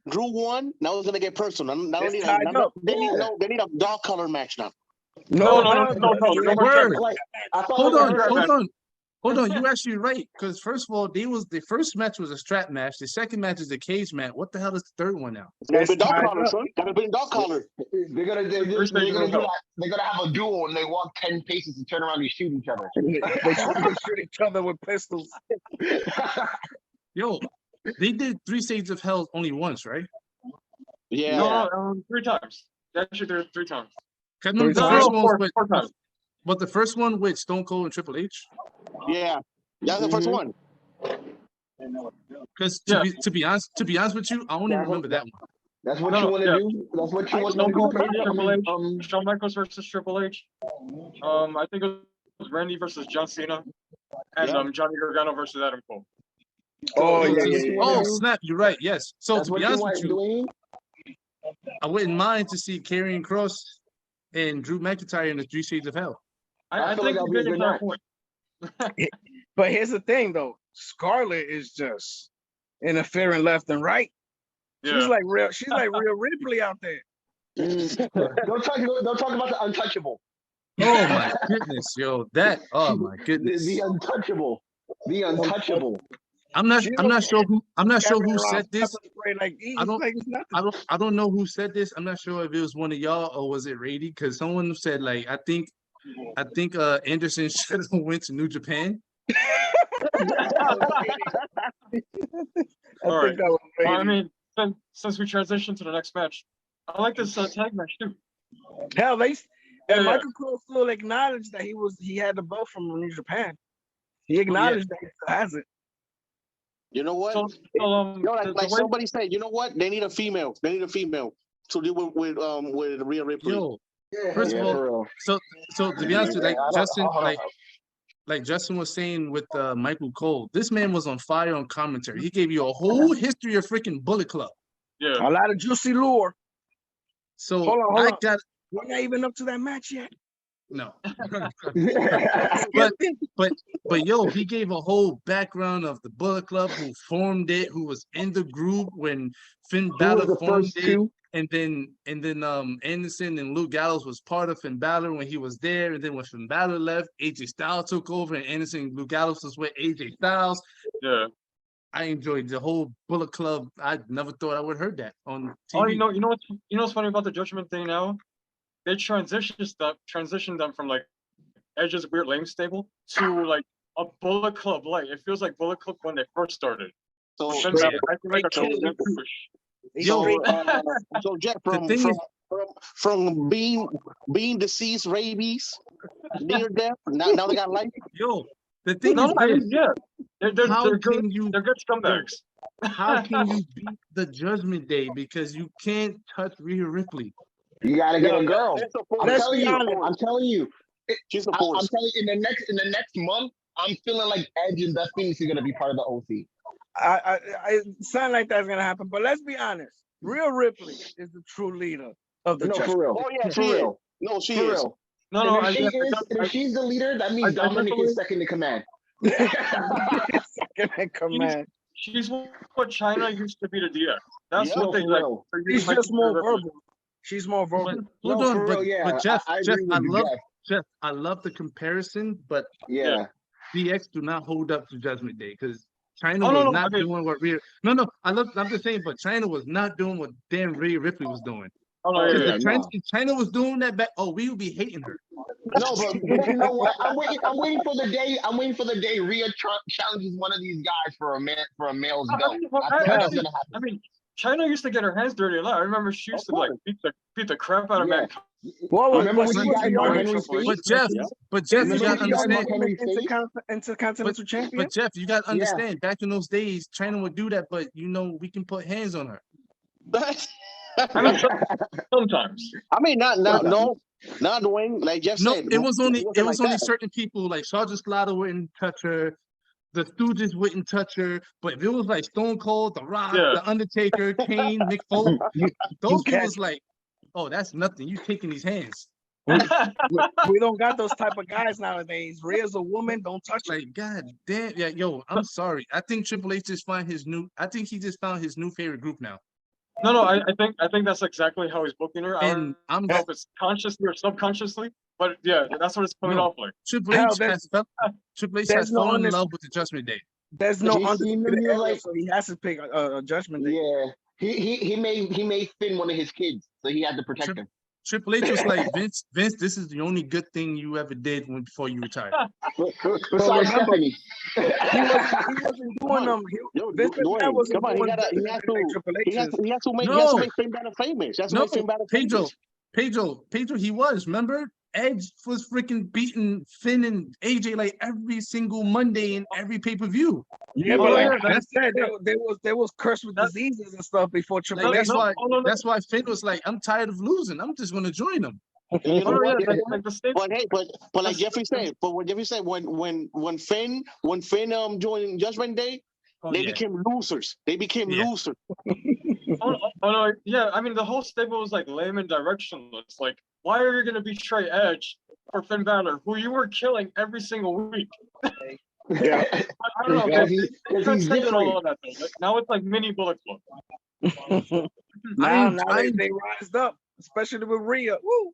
S3: Drew won, now it's gonna get personal. Now
S2: It's
S3: they need
S2: tied up.
S3: they need a dog color match now.
S1: No.
S5: Word.
S4: like I felt
S5: Hold
S4: like
S5: on,
S1: Strap
S5: hold
S1: match.
S5: on. Hold on, you actually right. Because first of all, the first match was a strap match. The second match is a cage match. What the hell is the third one now?
S3: It's gonna
S2: It's
S3: be dog
S2: tied
S3: collar,
S2: up.
S3: son. Gotta be dog collar.
S4: they're gonna do
S1: Three stages of
S4: that.
S1: hell.
S4: They're gonna have a duel and they walk 10 paces and turn around and shoot each other.
S2: They shoot each other with pistols.
S5: Yo, they did 3 Stages of Hell only once, right?
S3: Yeah.
S1: No, 3 times. They actually did it 3 times.
S5: 'Cause I remember the
S2: No,
S5: first
S1: no,
S5: one was
S1: 4
S5: with,
S1: 4 times.
S5: but the first one with Stone Cold and Triple H.
S3: Yeah. That's the first one.
S5: Because
S1: Yeah.
S5: to be honest with you, I only
S4: Yeah,
S5: remember that one.
S4: That's what
S1: No,
S4: you
S1: no,
S4: want to
S1: yeah.
S4: do. That's what you want to
S1: Stone Cold
S4: do.
S1: versus Triple H.
S4: Um,
S1: Shawn Michaels versus Triple H. I think it was Randy versus John Cena, and
S3: Yeah.
S1: Johnny Gargano versus Adam Cole.
S2: Oh,
S4: so
S2: yeah,
S4: that's
S2: yeah,
S4: what you
S2: yeah.
S4: wanna
S5: Oh
S4: do?
S5: snap! You're right. Yes. So
S4: That's
S5: to
S4: what
S5: be
S4: you
S5: honest
S4: want,
S5: with you,
S4: Dwayne?
S5: I wouldn't mind to see Karrion Kross and Drew McIntyre in the 3 Stages of Hell.
S3: I
S1: I
S3: feel
S1: think
S3: like
S1: you're
S3: that'd be a
S1: getting
S3: good
S1: to that
S3: match.
S1: point.
S2: But here's the thing, though. Scarlett is just interfering left and right. She's
S1: Yeah.
S2: like real. She's like Rhea Ripley out there.
S4: Don't talk about the untouchable.
S5: Oh my goodness, yo, that. Oh my
S4: The,
S5: goodness.
S4: the untouchable. The untouchable.
S5: I'm not sure who said this.
S2: Like,
S5: I don't-
S2: like it's nothing.
S5: I don't know who said this. I'm not sure if it was one of y'all or was it Rady, because someone said like I think Anderson should have went to New Japan.
S2: I
S1: All
S2: think
S1: right.
S2: that was
S1: Well, I
S2: Brady.
S1: mean, since we transition to the next match, I like this tag match too.
S2: Hell, they
S1: Yeah,
S2: and
S1: yeah.
S2: Michael Cole still acknowledged that he had the belt from New Japan. He acknowledged that he still has it.
S3: You know what?
S1: So,
S3: like
S1: the way,
S3: somebody said, you know what? They need a female. They need a female to deal with Rhea Ripley.
S5: Yo, first of all,
S4: for real.
S5: so to be honest with you,
S4: Yeah, I don't-
S5: Justin,
S4: hold on.
S5: like Justin was saying with Michael Cole, this man was on fire on commentary. He gave you a whole history of freaking Bullet Club.
S1: yeah.
S2: A lot of juicy lure.
S5: So
S2: Hold on, hold
S5: I
S2: on.
S5: got
S2: We're not even up to that match yet.
S5: no. But yo, he gave a whole background of the Bullet Club, who formed it, who was in the group when Finn
S4: Who was
S5: Balor
S4: the
S5: formed
S4: first
S5: it,
S4: two?
S5: and then Anderson and Luke Gallows was part of Finn Balor when he was there, and then when Finn Balor left, AJ Styles took over, and Anderson and Luke Gallows was with AJ Styles.
S1: Yeah.
S5: I enjoyed the whole Bullet Club. I never thought I would heard that on TV.
S1: Oh, you know what's funny about the Judgment Day now? They transitioned them from like Edge's weird lame stable to like a Bullet Club light. It feels like Bullet Club when they first started.
S3: So,
S1: Finn
S5: Yeah.
S1: Balor acting like a total
S5: Yo,
S3: so Jeff,
S5: The
S3: from
S5: thing
S3: from,
S5: is-
S3: from being deceased, rabies, near death. Now they got life.
S5: yo, the thing
S1: No,
S5: is
S1: I
S5: this,
S1: mean, yeah, they're
S5: how
S1: good.
S5: can you
S1: They're good scumbags.
S5: how can you beat the Judgment Day because you can't touch Rhea Ripley?
S4: You gotta get a girl.
S3: She's a force.
S4: I'm
S2: Let's
S4: telling
S2: be
S4: you.
S2: honest.
S4: I'm telling you.
S3: She's a
S4: I'm
S3: force.
S4: telling you. In the next month, I'm feeling like Edge and Beth Phoenix are gonna be part of the OC.
S2: It sound like that's gonna happen. But let's be honest. Rhea Ripley is the true leader of the
S4: No,
S2: Justice.
S4: for real.
S3: Oh yeah,
S4: For
S3: she is.
S4: real.
S3: No, she
S4: For
S3: is.
S4: real.
S1: No,
S4: And if she
S1: I
S4: is, and if she's the leader, that means
S1: I
S4: Dominic
S1: definitely-
S4: is second in command.
S2: Second in command.
S1: she's what China used to be to DX. That's
S3: Yeah,
S1: what
S4: No,
S1: they
S4: for
S1: like.
S4: real.
S2: She's just more verbal. She's more
S5: But
S2: verbal.
S5: hold
S4: No,
S5: on,
S4: for real, yeah.
S5: but Jeff,
S4: I
S5: Jeff,
S4: agree with
S5: I
S4: you,
S5: love
S4: Jeff.
S5: I love the comparison, but
S4: Yeah.
S5: DX do not hold up to Judgment Day because China
S1: Oh, no,
S5: was
S1: no,
S5: not
S1: I mean-
S5: doing what Rhea. No, I'm just saying, but China was not doing what damn Rhea Ripley was doing.
S1: Oh, no,
S4: Oh,
S1: yeah,
S5: Because
S1: yeah.
S5: if
S4: no.
S5: China was doing that back, we would be hating her.
S4: No, but you know what? I'm waiting for the day. I'm waiting for the day Rhea challenges one of these guys for a male's
S1: I
S4: belt.
S1: mean, well,
S4: I feel like
S1: I
S4: that's
S1: mean-
S4: gonna happen.
S1: I mean, China used to get her hands dirty a lot. I remember she used to like beat the crap out of
S4: Yeah.
S1: Mankind.
S2: What was
S4: Remember when
S2: what
S4: she
S2: was
S4: got
S2: the
S4: Mark
S2: argument?
S4: Henry's face?
S5: But Jeff,
S3: Yeah.
S5: but Jeff,
S4: Remember
S5: you
S4: when
S5: gotta
S4: she got
S5: understand.
S4: Mark Henry's face?
S2: Intercontinental champion?
S5: But Jeff, you gotta
S4: Yeah.
S5: understand. Back in those days, China would do that, but we can put hands on her.
S1: I mean, sometimes.
S3: I mean, not Dwayne. Like Jeff
S5: No,
S3: said.
S5: it was only
S3: wasn't like that.
S5: certain people like Sergeant Slaughter wouldn't touch her. the Stooges wouldn't touch her. But if it was like Stone Cold, The Rock,
S1: Yeah.
S5: The Undertaker, Kane, Mick Foley, those
S2: catch
S5: people's like, oh, that's nothing. You taking these hands.
S2: we don't got those type of guys nowadays. Rhea's a woman, don't touch her.
S5: Like, god damn, yeah, yo, I'm sorry. I think Triple H just find his new. I think he just found his new favorite group now.
S1: No, I think that's exactly how he's booking her. I don't
S5: And I'm
S1: know if it's consciously or subconsciously, but yeah, that's what it's coming
S5: No.
S1: off like.
S5: Triple
S2: Hell,
S5: H has Triple H
S2: there's
S5: has
S2: no
S5: fallen in
S2: honest-
S5: love with the Judgment Day.
S2: There's no
S4: JC
S2: undisputed
S4: knew
S2: era,
S4: like-
S2: so he has to pick a judgment day.
S4: Yeah, he made Finn one of his kids, so he had to protect him.
S5: Triple H was like, Vince, this is the only good thing you ever did before you retired.
S4: Besides
S2: remember-
S4: Stephanie.
S2: He wasn't doing them.
S3: Yo,
S2: Vince
S3: Dwayne,
S2: McMahon wasn't
S3: come on,
S2: doing
S3: he
S2: business
S3: has
S2: like
S3: to-
S2: Triple
S3: He has,
S2: H's.
S3: he has to make
S5: No.
S3: Finn Balor famous. That's
S5: No,
S3: make Finn Balor
S5: Pedro,
S3: famous.
S5: Pedro, he was. Remember, Edge was freaking beating Finn and AJ like every single Monday in every pay-per-view.
S2: Yeah,
S1: Oh,
S2: but like
S1: yeah,
S2: I said, they was cursed with
S1: That-
S2: diseases and stuff before Triple
S5: Like,
S2: H.
S5: that's
S1: no,
S5: why.
S1: oh, no, no.
S5: That's why Finn was like, I'm tired of losing. I'm just gonna join them.
S3: You know
S1: Oh, yeah,
S3: what?
S1: like the state.
S3: But hey, but like
S1: That's-
S3: Jeffrey said, when Finn joined Judgment Day,
S5: Oh,
S3: they
S5: yeah.
S3: became losers. They became
S5: Yeah.
S3: losers.
S1: Oh no, yeah. I mean, the whole stable was like lame and directionless. Like, why are you gonna betray Edge for Finn Balor, who you were killing every single week?
S2: Yeah.
S1: I don't know.
S4: Because
S1: They
S4: he's
S1: transcended
S4: different.
S1: all of that though. Like, now it's like mini Bullet Club.
S2: now
S5: I-
S2: they rised up, especially with Rhea. Woo.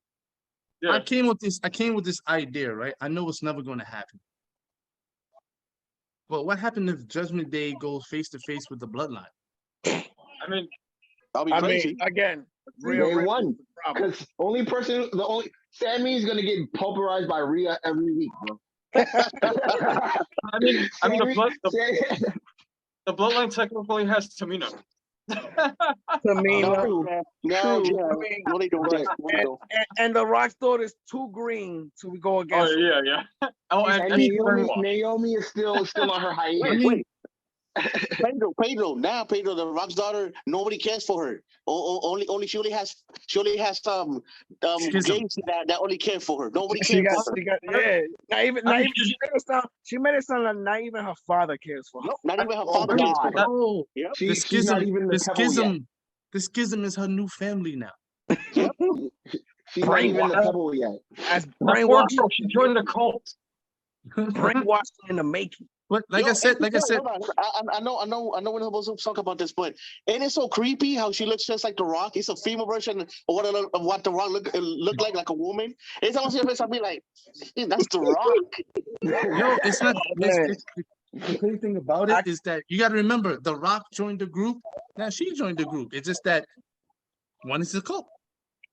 S1: Yeah.
S5: I came with this idea, right? I know it's never gonna happen. But what happened if Judgment Day goes face to face with the Bloodline?
S1: I mean,
S3: That'll be
S2: I
S3: crazy.
S2: mean, again,
S4: They
S2: Rhea Ripley's
S4: won
S2: the problem.
S4: because Sammy's gonna get pulverized by Rhea every week, bro.
S1: I mean,
S4: Sammy-
S1: the Bloodline technically has Tamina.
S2: Tamina,
S3: no, no,
S2: true.
S3: yeah.
S2: I mean,
S3: No, they don't. Jeff. No, they don't.
S2: and the Rock's daughter is too green to go
S1: Oh
S2: against. her.
S1: yeah. Oh,
S4: And
S1: and she's
S4: Naomi,
S1: brainwashed.
S4: Naomi is still on her hiatus.
S3: Wait,
S5: mean-
S3: wait. Pedro, the Rock's daughter, nobody cares for her. Only she only has
S5: Schism.
S3: gays that only care for her. Nobody
S2: She
S3: cares for her.
S2: got, yeah. Not even,
S1: I mean,
S2: she made it sound like not even her father cares for her.
S3: No, not even her
S4: Oh,
S3: father cares for
S4: God.
S3: her.
S5: Oh,
S3: Yep.
S5: the
S4: She's not
S5: schism,
S4: even
S5: the
S4: the pebble yet.
S5: schism, the schism is her new family now.
S4: She's not even the
S2: Brainwash.
S4: pebble yet.
S2: As
S1: Poor
S2: brainwashed,
S1: girl, she joined the cult.
S2: brainwashed in the making.
S5: But like
S3: Yo,
S5: I said,
S3: hold on. I know we're not supposed to talk about this, but ain't it so creepy how she looks just like The Rock? It's a female version of what The Rock look like a woman. It's almost if I'd be like, "Hey, that's The Rock."
S5: yo, it's not.
S2: man.
S5: The crazy thing about it is that you got to remember, The Rock joined the group. Now she joined the group. It's just that one is a cult.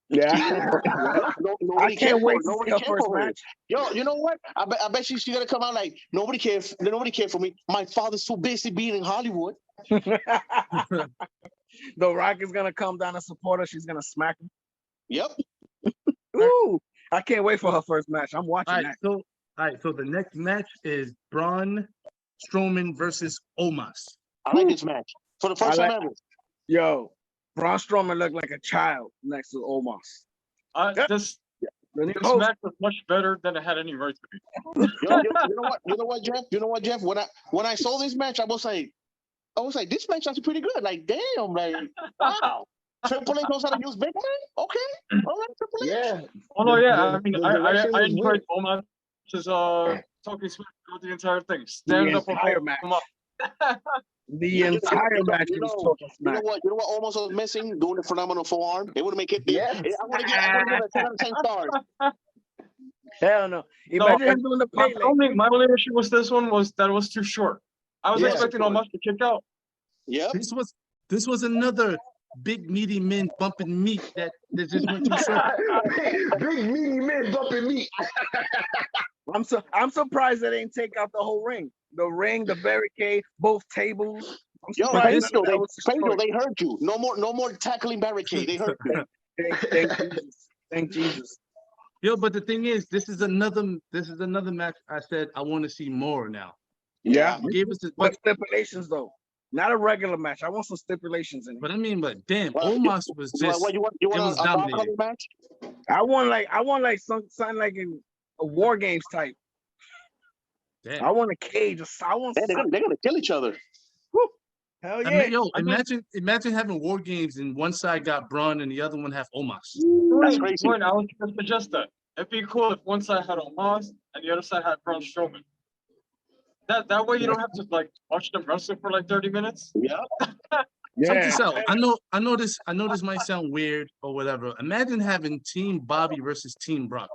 S2: Yeah.
S3: No,
S2: I
S3: nobody cares
S2: can't
S3: for
S2: wait
S3: her.
S2: to see
S3: Nobody
S2: her
S3: cares
S2: first
S3: for her.
S2: match.
S3: Yo, you know what? I bet she's gonna come out like nobody cares for me. My father's too busy being in Hollywood.
S2: The Rock is gonna come down and support her. She's gonna smack him.
S3: Yep.
S2: Ooh, I can't wait for her first match. I'm watching
S5: All
S2: that.
S5: right, so the next match is Braun Strowman versus Omos.
S3: I like this match for the first
S2: I
S3: time ever.
S2: Yo, Braun Strowman looked like a child next to Omos. Yeah.
S1: This
S2: The new
S1: this
S2: host.
S1: match was much better than it had any right to be.
S3: You know what, Jeff? You know what, Jeff? When I saw this match, I was like, this match is pretty good. Like, damn, like, wow. Triple H knows how to use big man. Okay, all right, Triple H.
S4: Yeah.
S1: Oh no, yeah.
S4: The-
S1: I mean,
S4: the
S1: I
S4: direction was
S1: enjoyed
S4: weird.
S1: Omos's talking smack throughout the entire thing.
S2: The
S1: Stand up
S2: entire
S1: and
S2: match.
S1: come up.
S2: The entire match
S3: You
S2: was
S3: know,
S2: talking
S3: You know
S2: smack.
S3: what? You know what? Almost was missing doing the phenomenal forearm. They would have make it.
S4: Yes.
S3: I want to give it 10 out of 10 stars.
S2: Hell no.
S1: No,
S2: Imagine him doing the
S1: My
S2: Pele.
S1: only issue with this one was that it was too short. I was
S3: Yeah,
S1: expecting
S3: of course.
S1: Omos to kick out.
S3: Yep.
S5: This was another big meaty men bumping meat that just went too short.
S4: Big meaty men bumping me.
S2: I'm surprised they didn't take out the whole ring. The ring, the barricade, both tables. I'm
S3: Yo,
S2: surprised
S3: Pedro,
S2: none of that was destroyed.
S3: they heard you. No more tackling barricade. They heard you.
S2: Thank Jesus. Thank Jesus.
S5: Yo, but the thing is, this is another match. I said I want to see more now.
S2: Yeah.
S5: You gave us the,
S2: But stipulations though. Not a regular match. I want some stipulations in it.
S5: but I mean, but damn,
S3: Well,
S5: Omos was just.
S3: You want
S5: it was
S3: a dog
S5: dominating.
S3: collar match?
S2: I want like something like a war games type. I
S5: Damn.
S2: want a cage. I want
S3: They're gonna kill each other.
S2: hell
S5: I
S2: yeah.
S5: mean, yo,
S1: I mean-
S5: imagine having war games and one side got Braun and the other one have Omos.
S3: That's crazy.
S1: Wait, I was gonna suggest that. It'd be cool if one side had Omos and the other side had Braun Strowman. That way you don't have to like watch them wrestle for like 30 minutes.
S3: Yeah.
S5: Check this
S2: Yeah.
S5: out. I know this might sound weird or whatever. Imagine having Team Bobby versus Team Brock.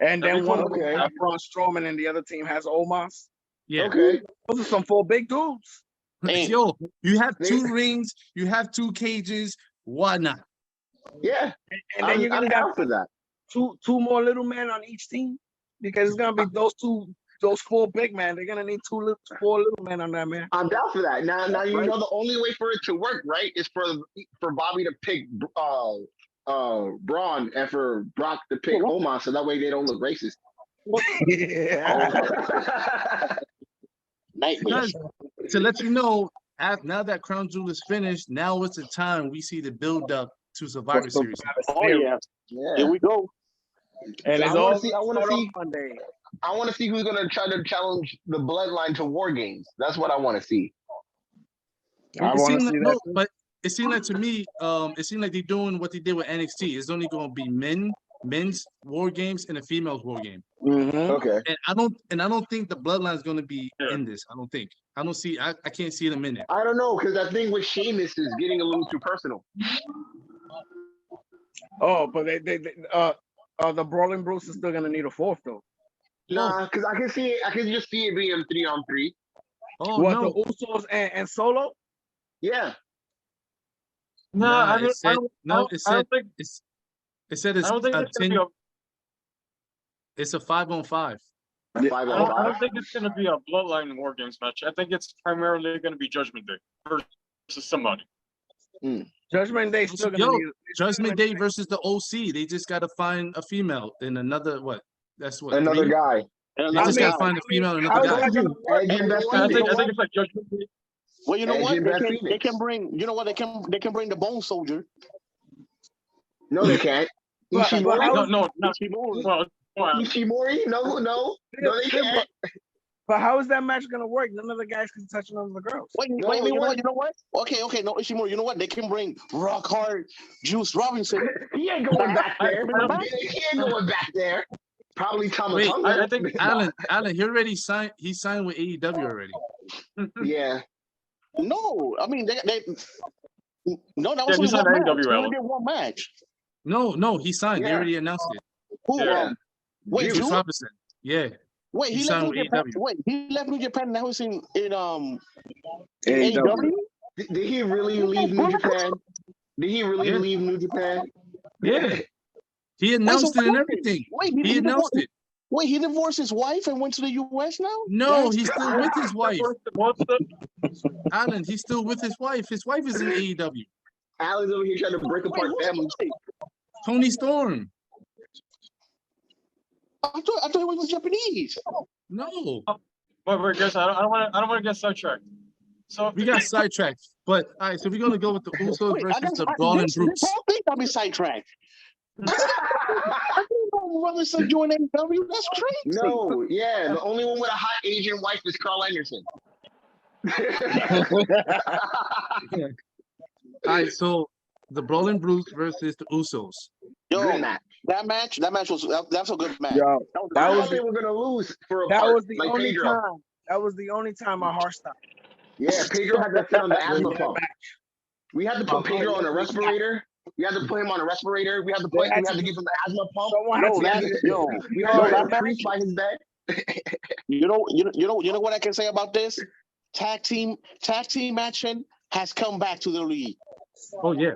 S2: And then
S1: That'd be
S2: one
S1: cool.
S2: of them
S4: Okay.
S2: have Braun Strowman and the other team has Omos.
S5: Yeah.
S4: Okay.
S2: Those are some 4 big dudes.
S3: Hey.
S5: Yo, you have
S4: They-
S5: 2 rings, you have 2 cages. Why not?
S4: Yeah.
S2: And then you're
S4: I'm
S2: gonna
S4: down
S2: have
S4: for that.
S2: two more little men on each team because it's gonna be those 4 big men. They're gonna need 4 little men on that man.
S4: I'm down for that. Now you know the only way for it to work, right, is for Bobby to pick Braun and for Brock to pick Omos, so that way they don't look racist.
S2: yeah.
S3: Nightmare.
S5: Because to let you know, now that Crown Jewel is finished, now it's the time we see the build up to Survivor Series.
S3: Oh yeah.
S4: Yeah.
S3: Here we go.
S2: And
S4: I
S2: it's
S4: wanna
S2: all
S4: see- I wanna
S2: start off
S4: see-
S2: Monday.
S4: I want to see who's gonna try to challenge the Bloodline to War Games. That's what I want to see.
S2: I
S5: It
S2: want
S5: seemed
S2: to
S5: like,
S2: see
S5: no,
S2: that.
S5: but it seemed like to me, it seemed like they're doing what they did with NXT. It's only going to be men's war games and a females war game.
S2: Mhm.
S4: Okay.
S5: And I don't think the Bloodline is going to be
S1: Yeah.
S5: in this. I don't think. I don't see. I can't see them in it.
S4: I don't know because that thing with Sheamus is getting a little too personal.
S2: Oh, but the Brawling Bruce is still gonna need a 4th though.
S4: Nah, because I can see it. I can just see it being 3-on-3.
S5: Oh
S2: What
S5: no!
S2: the Usos and Solo?
S4: Yeah.
S1: No,
S5: Nah,
S1: I
S5: it
S1: don't.
S5: said-
S1: I don't,
S5: no,
S1: I don't,
S5: it
S1: I don't
S5: said-
S1: think.
S5: It said
S1: I
S5: it's
S1: don't think
S5: a
S1: it's gonna
S5: 10.
S1: be a.
S5: It's a 5-on-5.
S4: A 5-on-5.
S1: I don't think it's gonna be a Bloodline War Games match. I think it's primarily gonna be Judgment Day versus somebody.
S2: Judgment Day still gonna
S5: Yo,
S2: need
S5: Judgment Day versus the OC. They just got to find a female in another what? That's what.
S4: Another
S5: 3?
S4: guy.
S3: And
S5: They
S2: I
S5: just
S2: mean-
S5: got to find a female and
S2: how
S5: another
S2: is
S5: guy.
S2: that gonna work?
S4: Edge and Beth
S1: I think
S4: Phoenix.
S1: it's like Judgment Day.
S3: well, you know
S4: Edge
S3: what?
S4: and
S3: They
S4: Beth
S3: can,
S4: Phoenix.
S3: bring. You know what? They can bring the Bone Soldier.
S4: No, they can't.
S2: But
S4: Ishimori?
S2: how-
S1: No, not well.
S4: Ishimori? No, they can't.
S2: But how is that match gonna work? None of the guys can touch none of the girls.
S3: Wait,
S4: No,
S3: wait,
S4: you
S3: you
S4: want-
S3: know what? Okay, no, Ishimori. You know what? They can bring Rock Hard Juice Robinson.
S4: He ain't going back there.
S1: I don't-
S4: He ain't going back there. Probably Tama
S5: Wait,
S1: I think
S5: Alan, he already signed. He signed with AEW already.
S4: Yeah.
S3: No, I mean they no, that
S1: Yeah,
S3: was
S1: he's
S3: only
S1: on
S3: one match.
S1: AEW,
S3: He only
S1: Alan.
S3: did one match.
S5: No, he signed. They
S4: Yeah.
S5: already announced it.
S3: Who?
S1: Yeah.
S3: Wait,
S5: Juice
S3: Juice?
S5: Robinson. Yeah.
S3: Wait,
S5: he
S3: he
S5: signed
S3: left New
S5: with
S3: Japan.
S5: AEW.
S3: Wait, he left New Japan. Now he's in
S2: AEW.
S3: AEW.
S4: Did he really leave New Japan? Did he really
S5: Yeah.
S4: leave New Japan?
S5: Yeah. He announced
S3: so
S5: it and
S3: wait,
S5: everything.
S3: Wait,
S5: He announced it.
S3: Wait, he divorced his wife and went to the U.S. now?
S5: No,
S3: That's
S5: he's still with his wife.
S1: What's the?
S5: Alan, he's still with his wife. His wife is in AEW.
S4: Alan's over here trying to break apart
S3: who's
S4: families.
S3: he?
S5: Tony Storm.
S3: I thought he was Japanese.
S5: No.
S1: Wait, guys, I don't want to get sidetracked. So
S5: We got sidetracked. But all right, so we're gonna go with the Usos
S3: Wait,
S5: versus the Brawling
S3: this
S5: Brutes.
S3: whole thing got me sidetracked. I didn't know Robinson joined AEW. That's crazy.
S4: No, yeah. The only one with a hot Asian wife is Carl Anderson.
S5: All right, so the Brawling Brutes versus the Usos.
S3: Yo,
S4: Good match.
S3: that match was that's a good match.
S2: Yo,
S4: I
S2: that
S4: thought
S2: was
S4: they were gonna lose for a
S2: that
S4: part,
S2: was the
S4: like
S2: only
S4: Pedro.
S2: time. That was the only time my heart stopped.
S4: Yeah, Pedro had to sit on the asthma
S2: That
S4: pump.
S2: match.
S4: We had to put Pedro on a respirator. We had to put him on a respirator. We had to give him the asthma pump.
S2: Someone had
S3: Yo,
S2: to
S3: that,
S2: get it.
S3: yo,
S4: We
S3: yo,
S4: had to
S3: that
S4: put a priest by his bed.
S3: you know what I can say about this? Tag team action has come back to the league.
S5: Oh yeah.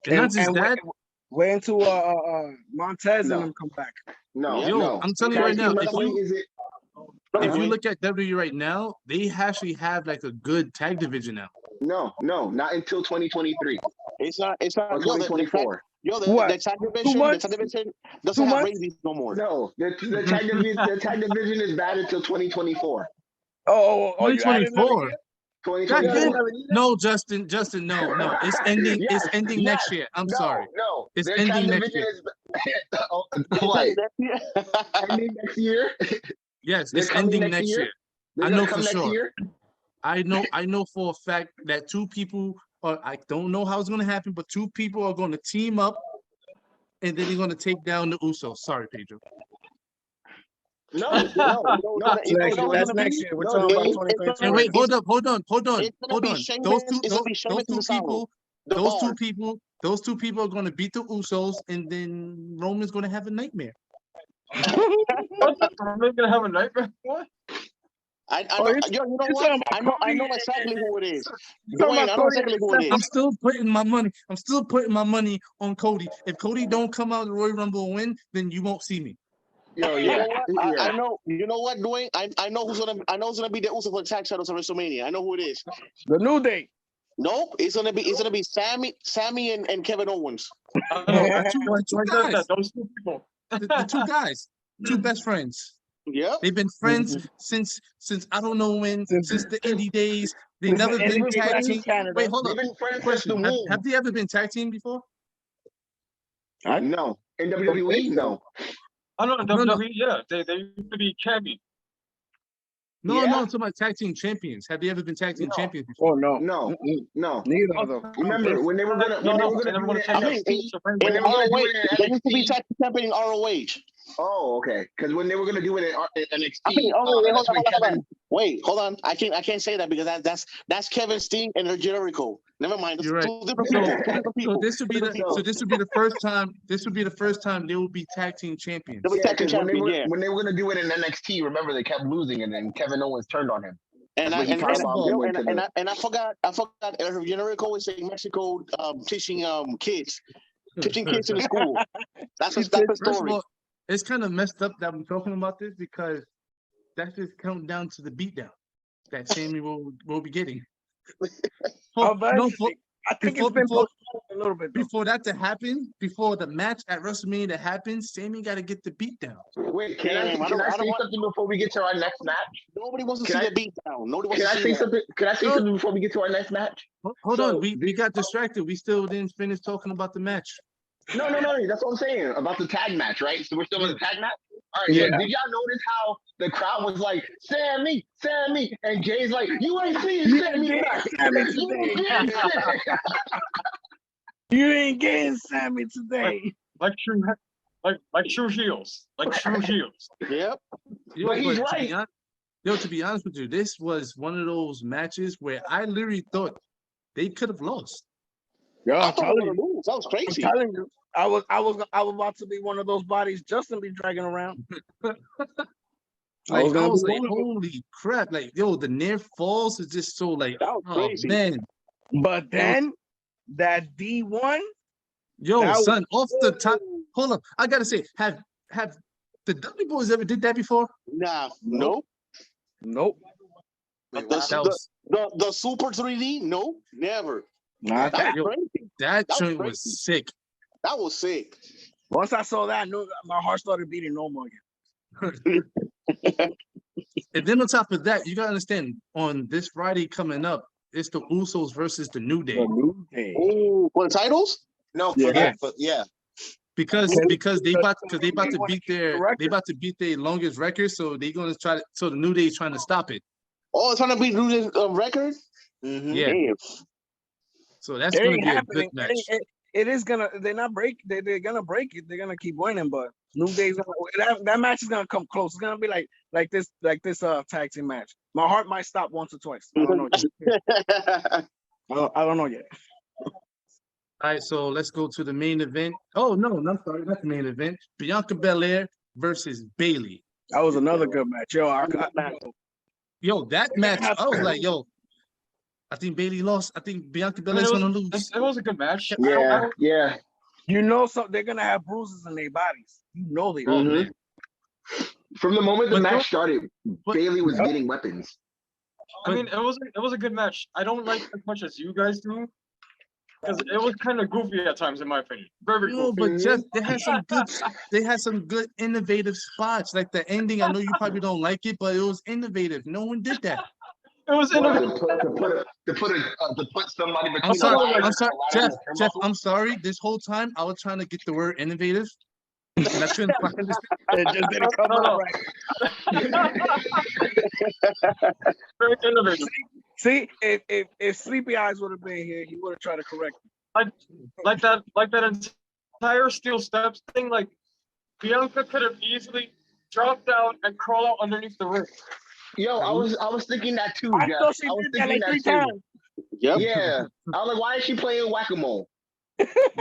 S5: And not just that,
S2: wait until Montez
S4: No.
S2: and them come back.
S4: No,
S5: Yo,
S4: no.
S5: I'm telling you right
S4: Tag team
S5: now, if
S4: wrestling
S5: you-
S4: is it?
S5: if you look at WWE right now, they actually have like a good tag division now.
S4: No, not until 2023
S3: It's not
S4: or
S3: yo, the
S4: 2024.
S2: What?
S3: tag
S2: 2
S3: division
S2: months?
S3: doesn't
S2: 2
S3: have
S2: months?
S3: ratings no more.
S4: No, the tag division is bad until 2024.
S2: Oh, you added another
S5: 2024.
S2: year?
S4: 2024.
S5: God No, Justin, no. It's ending.
S4: Yes,
S5: It's ending
S4: yes.
S5: next year. I'm
S4: No,
S5: sorry.
S4: No,
S5: It's
S4: their
S5: ending
S4: tag
S5: next
S4: division
S5: year.
S4: is what? Ending next year.
S5: Yes,
S4: They're
S5: it's
S4: coming
S5: ending
S4: next
S5: next
S4: year?
S5: year.
S4: They're
S5: I
S4: gonna
S5: know
S4: come
S5: for
S4: next
S5: sure.
S4: year?
S5: I know for a fact that two people, or I don't know how it's gonna happen, but two people are gonna team up, and then they're gonna take down the Usos. Sorry, Pedro.
S3: No, no,
S2: That's next year.
S3: it's
S2: That's
S3: gonna
S2: next
S3: be.
S2: year. We're
S4: No,
S2: talking about
S3: It's
S2: 2023.
S5: And
S3: gonna,
S5: wait,
S3: it's,
S5: hold on.
S3: it's gonna be
S5: Those
S3: Sheamus.
S5: two,
S3: It's gonna be Sheamus and Cesaro. The bar.
S5: those two people are gonna beat the Usos, and then Roman's gonna have a nightmare.
S1: What? We're gonna have a nightmare? What?
S3: I
S2: Oh,
S3: know.
S2: you're,
S3: Yo, you know
S2: you're
S3: what?
S2: talking about
S3: I
S2: Cody
S3: know
S2: and-
S3: exactly who it is.
S2: you're talking
S3: Dwayne,
S2: about
S3: I know
S2: Cody
S3: exactly
S2: and
S3: who it
S2: Seth.
S3: is.
S5: I'm still putting my money. I'm still putting my money on Cody. If Cody don't come out of the Royal Rumble and win, then you won't see me.
S4: Yo,
S3: You
S4: yeah,
S3: know what? I
S4: yeah.
S3: know. You know what, Dwayne? I know who's gonna be the Uso for the tag titles at WrestleMania. I know who it is.
S2: The New Day.
S3: Nope, it's gonna be Sammy and Kevin Owens.
S1: I don't know.
S5: The two
S1: Like that,
S5: guys,
S1: those two people.
S5: the two guys, two best friends.
S3: Yep.
S5: They've been friends since I don't know when,
S2: Since-
S5: since the indie days. They've
S2: since the
S5: never been
S2: NXT
S5: tag
S2: back in
S5: team.
S2: Canada.
S5: Wait, hold
S4: They've
S5: up.
S4: been friends since the
S5: Question: have,
S4: womb.
S5: have they ever been tag team before?
S4: No. In WWE, no.
S1: I know
S5: No, no.
S1: WWE. Yeah, they used to be champion.
S5: No,
S4: Yeah?
S5: no. I'm talking about tag team champions. Have they ever been tag team
S4: No.
S5: champions before?
S2: Oh no.
S4: No.
S2: Mm-mm.
S4: No.
S2: Neither of them.
S4: Remember when they were gonna
S1: No,
S4: do
S1: they never want
S4: it
S1: to
S4: in
S1: take
S3: I mean,
S4: NXT?
S1: that.
S4: When they were gonna do
S3: ROH,
S4: it in
S3: they used to be
S4: NXT?
S3: tag team champion in ROH.
S4: Oh, okay. Because when they were gonna do it in NXT,
S3: I mean, oh, wait,
S4: that's when
S3: hold
S4: Kevin.
S3: on. Wait, hold on. I can't say that because that's Kevin Steen and Jericho. Never mind. That's
S5: You're right.
S3: two different
S5: So,
S3: people. Two different
S5: so
S3: people.
S5: this would be the
S4: No.
S5: so this would be the first time. This would be the first time they will be tag team champions.
S3: They'll be
S4: Yeah,
S3: tag team
S4: because
S3: champion.
S4: when they were gonna do it in NXT, remember they kept losing, and then Kevin Owens turned on him.
S3: And
S4: That's
S3: I
S4: when he
S3: and,
S5: First
S3: and,
S5: of
S4: firebombed
S5: all-
S4: him
S3: and,
S4: into
S3: and,
S4: the.
S3: I, and I forgot Jericho is in Mexico teaching kids in the school. That's the
S5: First of
S3: story.
S5: all, it's kind of messed up that I'm talking about this because that's just counting down to the beatdown that Sammy will be getting.
S2: Eventually. I think it's been
S5: before-
S2: postponed a little bit. Though.
S5: Before that to happen, before the match at WrestleMania to happen, Sammy got to get the beatdown.
S4: Wait, can
S3: Damn,
S4: I
S3: I
S4: say
S3: don't want-
S4: something before we get to our next match?
S3: Nobody wants to
S4: Can
S3: see
S4: I-
S3: the beatdown. Nobody wants
S4: Can I
S3: to
S4: say
S3: see that.
S4: something? Can I say
S5: No.
S4: something before we get to our next match?
S5: Hold
S4: So,
S5: on, we got distracted. We still didn't finish talking about the match.
S4: No. That's what I'm saying about the tag match, right? So we're still in the tag match. All right.
S2: Yeah.
S4: So did y'all notice how the crowd was like, "Sammy, Sammy," and Jay's like, "You ain't seeing Sammy tonight.
S2: Sammy
S4: You ain't
S2: today.
S4: getting Sammy."
S2: You ain't getting Sammy today.
S1: Like true heels. Like true heels.
S3: Yep.
S5: Yo,
S4: But he's
S5: to
S4: right.
S5: be to be honest with you, this was one of those matches where I literally thought they could have lost.
S2: Yo,
S3: I
S2: I'm
S3: thought we
S2: telling
S3: were
S2: you.
S3: gonna lose. That was
S2: I'm
S3: crazy.
S2: telling you. I was about to be one of those bodies Justin be dragging around.
S5: Like
S2: I was
S5: I
S2: gonna
S5: was
S2: be
S5: like,
S2: one of them.
S5: holy crap! Like, yo, the near falls is just so like,
S3: That was
S5: oh
S3: crazy.
S5: man,
S2: But then that D1,
S5: yo,
S2: That was-
S5: son, off the top. Hold up, I gotta say, have the Dudley Boys ever did that before?
S3: Nah, nope.
S2: nope.
S3: The,
S5: That was
S3: the Super 3D, nope, never.
S2: Not
S3: That
S2: that.
S3: was crazy.
S5: that
S3: was
S5: joint
S3: crazy.
S5: was sick.
S3: That was sick.
S2: Once I saw that, I knew my heart started beating normal again.
S5: And then on top of that, you gotta understand, on this Friday coming up, it's the Usos versus the New Day.
S2: The New Day.
S3: Oh, for the titles?
S4: No,
S2: Yeah.
S4: that, but yeah.
S5: Because they about to
S2: They
S5: beat
S2: wanna keep the
S5: their
S2: record.
S5: longest record, so they're gonna try to, so the New Day is trying to stop it.
S3: Oh, it's trying to beat Losing record?
S4: Mhm.
S5: Yeah.
S3: Damn.
S5: So that's
S2: It
S5: gonna
S2: ain't
S5: be a
S2: happening.
S5: good match.
S2: It is gonna. They're not break. They're gonna break it. They're gonna keep winning. But New Day's that match is gonna come close. It's gonna be like this tag team match. My heart might stop once or twice. I don't know. Yet. I don't know yet.
S5: All right, so let's go to the main event. Oh no, I'm sorry, not the main event. Bianca Belair versus Bayley.
S2: That was another good match. Yo,
S5: Yo, that
S2: They're gonna
S5: match,
S2: have
S5: I was
S2: to-
S5: like, yo, I think Bayley lost. I think Bianca
S1: I mean,
S5: Belair's gonna lose.
S1: it was a good match. I
S4: Yeah,
S1: don't-
S4: yeah.
S2: you know, so they're gonna have bruises in their bodies. You know they.
S5: Oh,
S2: are.
S4: Mhm.
S5: man.
S4: From the moment the
S5: But
S4: match
S5: don't-
S4: started,
S5: but-
S4: Bailey was getting weapons.
S1: I mean, it was a good match. I don't like it as much as you guys do, because it was kind of goofy at times, in my opinion. Very
S5: No,
S1: goofy.
S5: but Jeff, they had some good innovative spots. Like the ending, I know you probably don't like it, but it was innovative. No one did that.
S1: It was
S4: What,
S1: innovative.
S4: to put somebody between
S5: I'm
S4: the
S5: sorry,
S4: line
S5: I'm
S4: and
S5: sorry,
S4: the line
S5: Jeff,
S4: and the
S5: Jeff,
S4: turnbuckle?
S5: I'm sorry. This whole time I was trying to get the word innovative, And I couldn't find this.
S2: It just didn't come
S1: No,
S2: out
S1: no.
S2: right.
S1: Very innovative.
S2: See, if Sleepy Eyes would have been here, he would have tried to correct me.
S1: Like that entire steel steps thing. Like Bianca could have easily dropped down and crawled out underneath the ring.
S4: Yo, I was thinking that too,
S2: I
S4: Jeff.
S2: thought she
S4: I was
S2: did that
S4: thinking
S2: like 3
S4: that too.
S2: times.
S3: Yep.
S4: Yeah. I was like, why is she playing whack-a-mole?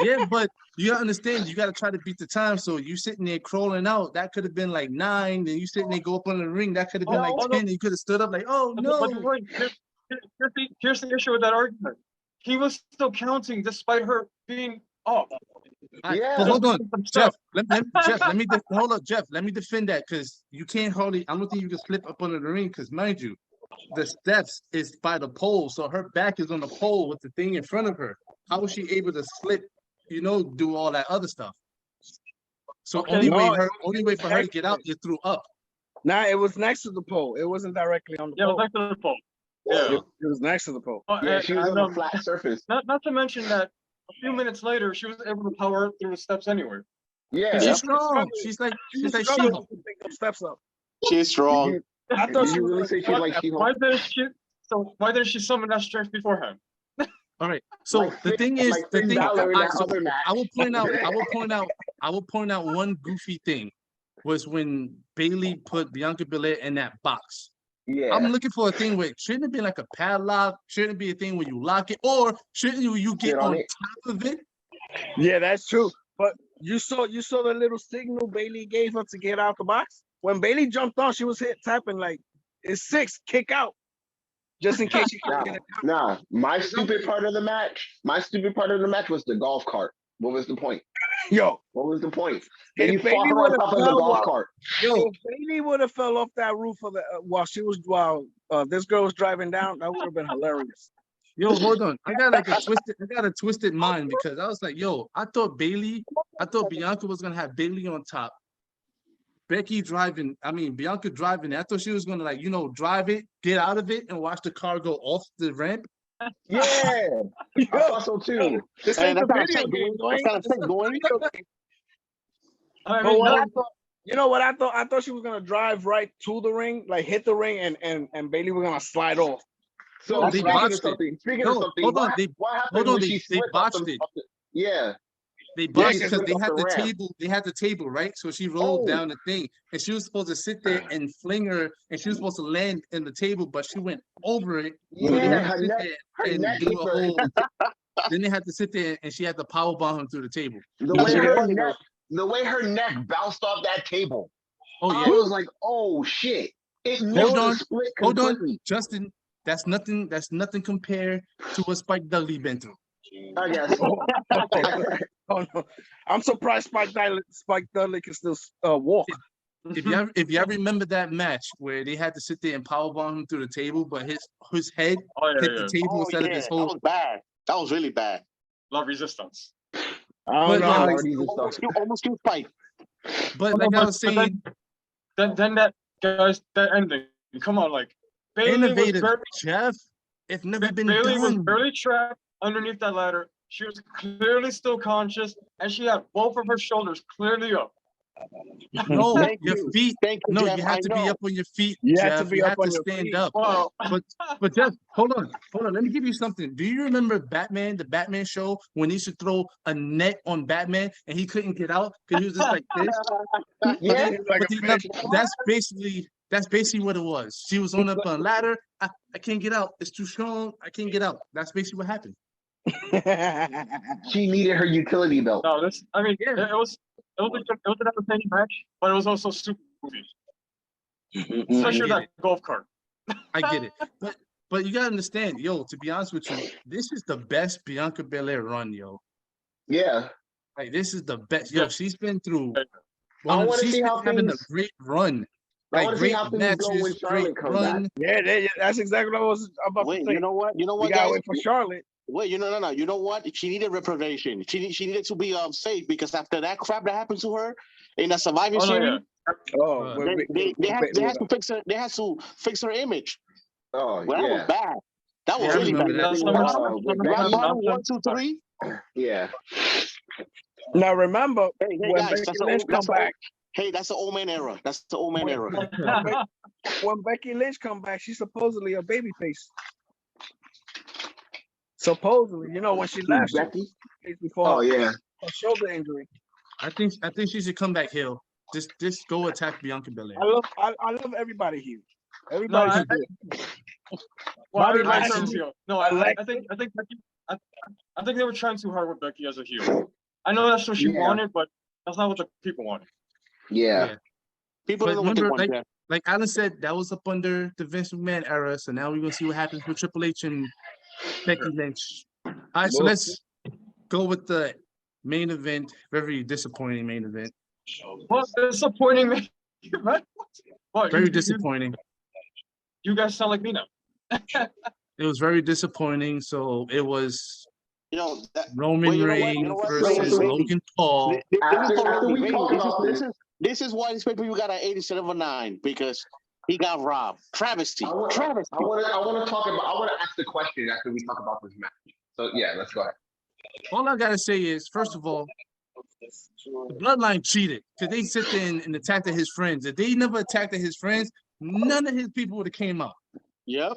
S5: Yeah, but you gotta understand, you gotta try to beat the time. So you sitting there crawling out, that could have been like 9. Then you sitting there go up on the ring, that could have been like
S1: Oh,
S5: 10. And you could have stood up like, oh
S1: But
S5: no.
S1: wait, here's the issue with that argument. He was still counting despite her being off.
S4: Yeah.
S5: But hold on,
S1: Some
S5: Jeff.
S1: stuff.
S5: Jeff, hold up, Jeff. Let me defend that because you can't hardly. I don't think you can slip up under the ring because, mind you, the steps is by the pole, so her back is on the pole with the thing in front of her. How was she able to slip? Do all that other stuff. So
S1: Okay.
S5: only
S2: No,
S5: way for her to get out is through up.
S2: Nah, it was next to the pole. It wasn't directly on the
S1: Yeah, it was
S2: pole.
S1: next to the pole. Yeah.
S2: It was next to the pole.
S4: Yeah,
S1: And-
S4: she was
S1: and,
S4: on a flat surface.
S1: not to mention that a few minutes later, she was able to power up through the steps anyway.
S4: Yeah.
S5: She's
S3: Yep.
S5: strong. She's like
S2: Struggling
S5: She-Hulk.
S2: to pick those steps up.
S3: She's strong.
S2: I thought
S4: Did
S2: she
S4: you
S2: was
S4: really
S2: gonna
S4: say she's
S2: fuck
S4: like
S2: that.
S4: She-Hulk?
S1: Why didn't she summon that strength beforehand?
S5: All right. So
S4: Like
S5: the
S4: Finn-
S5: thing is,
S4: like
S5: the
S4: Finn
S5: thing.
S4: Balor in
S5: all right,
S4: that
S5: so
S4: other match.
S5: I will point out one goofy thing was when Bailey put Bianca Belair in that box.
S4: Yeah.
S5: I'm looking for a thing where shouldn't it be like a padlock? Shouldn't it be a thing where you lock it, or shouldn't you get
S4: Sit on
S5: on
S4: it.
S5: top of it?
S2: Yeah, that's true. But you saw the little signal Bailey gave her to get out the box. When Bailey jumped on, she was tapping like it's 6, kick out. Just in case she couldn't get it out.
S4: Nah, my stupid part of the match was the golf cart. What was the point?
S2: Yo,
S4: What was the point?
S2: If
S4: Then you
S2: Bailey
S4: fought her on
S2: would've
S4: top of the
S2: fell
S4: golf
S2: off-
S4: cart.
S2: if Bailey would have fell off that roof of the while this girl was driving down, that would have been hilarious.
S5: Yo, hold on. I got a twisted mind because I was like, yo, I thought Bianca was gonna have Bailey on top. Bianca driving. I thought she was gonna drive it, get out of it, and watch the car go off the ramp.
S4: Yeah, I thought so too.
S2: This
S3: And
S2: ain't the
S3: that's
S2: video
S3: not
S2: game,
S3: going. That's not
S2: This is
S3: not
S2: the
S3: going.
S2: video game.
S1: I
S2: But
S1: mean,
S2: what
S1: no,
S2: I thought, you know what I thought? I thought she was gonna drive right to the ring, like hit the ring, and Bailey was gonna slide off.
S4: So
S5: No, they
S4: speaking
S5: botched
S4: of
S5: it.
S4: something,
S5: No, hold on,
S4: what happened
S5: hold on,
S4: when
S5: they-
S4: she
S5: they
S4: slipped off
S5: botched
S4: the,
S5: it.
S4: off the- Yeah,
S5: They
S4: Yeah,
S5: botched
S4: she
S5: because
S4: went
S5: they
S4: off
S5: had
S4: the
S5: the
S4: ramp.
S5: table. They had the table, right? So she rolled
S4: Oh.
S5: down the thing, and she was supposed to sit there and fling her, and she was supposed to land in the table, but she went over it. So they
S4: Yeah,
S5: had
S4: her
S5: to sit
S4: neck-
S5: there
S4: her
S5: and
S4: neck
S5: do
S4: hit
S5: a
S4: the-
S5: whole. Then they had to sit there, and she had to power bomb him through the table.
S4: the
S3: Yeah,
S4: way
S3: she
S4: her
S3: funny,
S4: neck, the way her neck bounced off that table.
S5: Oh
S4: I
S5: yeah.
S4: was like, oh shit! It missed the
S5: on,
S4: split
S5: Hold on,
S4: completely.
S5: Justin. That's nothing compared to what Spike Dudley been through.
S4: I guess.
S2: Oh no, I'm surprised Spike Dudley can still walk.
S5: If you remember that match where they had to sit there and power bomb him through the table, but his head
S1: oh yeah,
S5: hit
S1: yeah.
S5: the table
S3: Oh
S5: instead
S3: yeah,
S5: of his
S3: that
S5: whole.
S3: was bad. That was really bad.
S1: Love resistance.
S2: I
S5: But,
S2: don't know
S5: like,
S2: how
S4: Hardy's
S2: he's
S4: and stuff.
S3: Almost killed Spike.
S5: But
S1: Oh,
S5: like
S1: no,
S5: I
S1: but-
S5: was
S1: but
S5: saying,
S1: then that guys, that ending. Come on, like Bailey was
S5: innovative,
S1: barely,
S5: Jeff. It's never been
S1: Bailey was
S5: done.
S1: barely trapped underneath that ladder. She was clearly still conscious, and she had both of her shoulders clearly up.
S5: No,
S3: Thank
S5: your
S3: you.
S5: feet.
S3: Thank you,
S5: No,
S3: Jeff.
S5: you have
S3: I
S5: to be
S3: know.
S5: up on your feet.
S2: You have
S5: Jeff.
S2: to be
S5: You
S2: up
S5: have
S2: on
S5: to
S2: your
S5: stand
S2: feet.
S5: up.
S1: Wow.
S5: But Jeff, hold on. Let me give you something. Do you remember Batman, the Batman show, when he used to throw a net on Batman and he couldn't get out because he was just like this?
S4: Yeah,
S2: like
S5: But
S2: a
S5: he
S2: fish.
S5: that's basically what it was. She was on up a ladder. I can't get out. It's too strong. I can't get out. That's basically what happened.
S4: she needed her utility belt.
S1: No, this. I mean,
S5: Yeah.
S1: it was an entertaining match, but it was also super movie, especially
S5: get
S1: that golf cart.
S5: I get it. But you gotta understand, yo, to be honest with you, this is the best Bianca Belair run, yo.
S4: Yeah,
S5: Like this is the best. Yo,
S1: Yeah.
S5: she's been through
S4: I wanna
S5: she's
S4: see
S5: been
S4: how
S5: having
S4: things-
S5: a great run.
S4: I
S5: Like
S4: want to see
S5: great
S4: how things go when
S5: matches,
S4: Charlotte
S5: great
S4: comes back.
S5: run.
S2: Yeah, that's exactly what I was about
S3: Wait,
S2: to say.
S3: you know what? You know
S2: We
S3: what,
S2: gotta
S3: guys?
S2: wait for Charlotte.
S3: Wait, no. You know what? She needed reprobation. She needed to be safe because after that crap that happened to her in the Survivor
S1: Oh no,
S3: Series,
S1: yeah.
S2: Oh,
S5: Uh,
S3: they had to fix her. They had to fix her image.
S4: Oh
S3: Well, that was
S4: yeah,
S3: bad. That was
S5: Yeah, I
S3: really
S5: remember
S3: bad.
S5: that.
S1: That's
S4: Uh,
S1: how much.
S4: with
S3: Rock
S4: Becky?
S3: bottom 1, 2, 3.
S4: yeah.
S2: Now remember
S3: Hey,
S2: when
S3: guys,
S2: Becky
S3: that's the
S2: Lynch
S3: old,
S2: come
S3: that's the old,
S2: back.
S3: hey, that's the old man era. That's the old man era.
S2: When Becky Lynch come back, she's supposedly a babyface. Supposedly, you know, when she left, she
S4: Becky.
S2: was before
S4: Oh
S2: her,
S4: yeah.
S2: her shoulder injury.
S5: I think she should come back heel. Just go attack Bianca Belair.
S2: I love everybody here.
S1: No,
S2: Everybody
S1: I,
S2: should
S1: I,
S2: do it.
S1: well,
S2: Bobby
S1: everybody
S5: Lashley,
S1: turns heel. No,
S2: Alexa.
S1: I think they were trying too hard with Becky as a heel. I know that's what she
S4: Yeah.
S1: wanted, but that's not what the people wanted.
S4: Yeah.
S3: People
S5: But
S3: don't know what they
S5: remember,
S3: want. Yeah.
S5: like Alan said, that was up under the Vince McMahon era. So now we're gonna see what happens with Triple H and Becky Lynch. All right, so
S2: Well,
S5: let's go with the main event. Very disappointing main event.
S1: Well, disappointing me. What,
S5: Very disappointing.
S1: You guys sound like me now.
S5: It was very disappointing. So it was
S3: Yo,
S5: Roman
S3: you know what? You
S5: Reigns
S3: know what?
S5: versus
S3: Baby.
S5: Logan Paul.
S4: After we talk about
S3: This is why this paper you got an 8 instead of a 9 because he got robbed. Travesty.
S4: I want
S3: Travesty.
S4: to ask the question after we talk about this match. So yeah, let's go ahead.
S5: All I gotta say is, first of all, the Bloodline cheated because they sit there and attacked his friends. If they never attacked his friends, none of his people would have came out.
S3: Yep.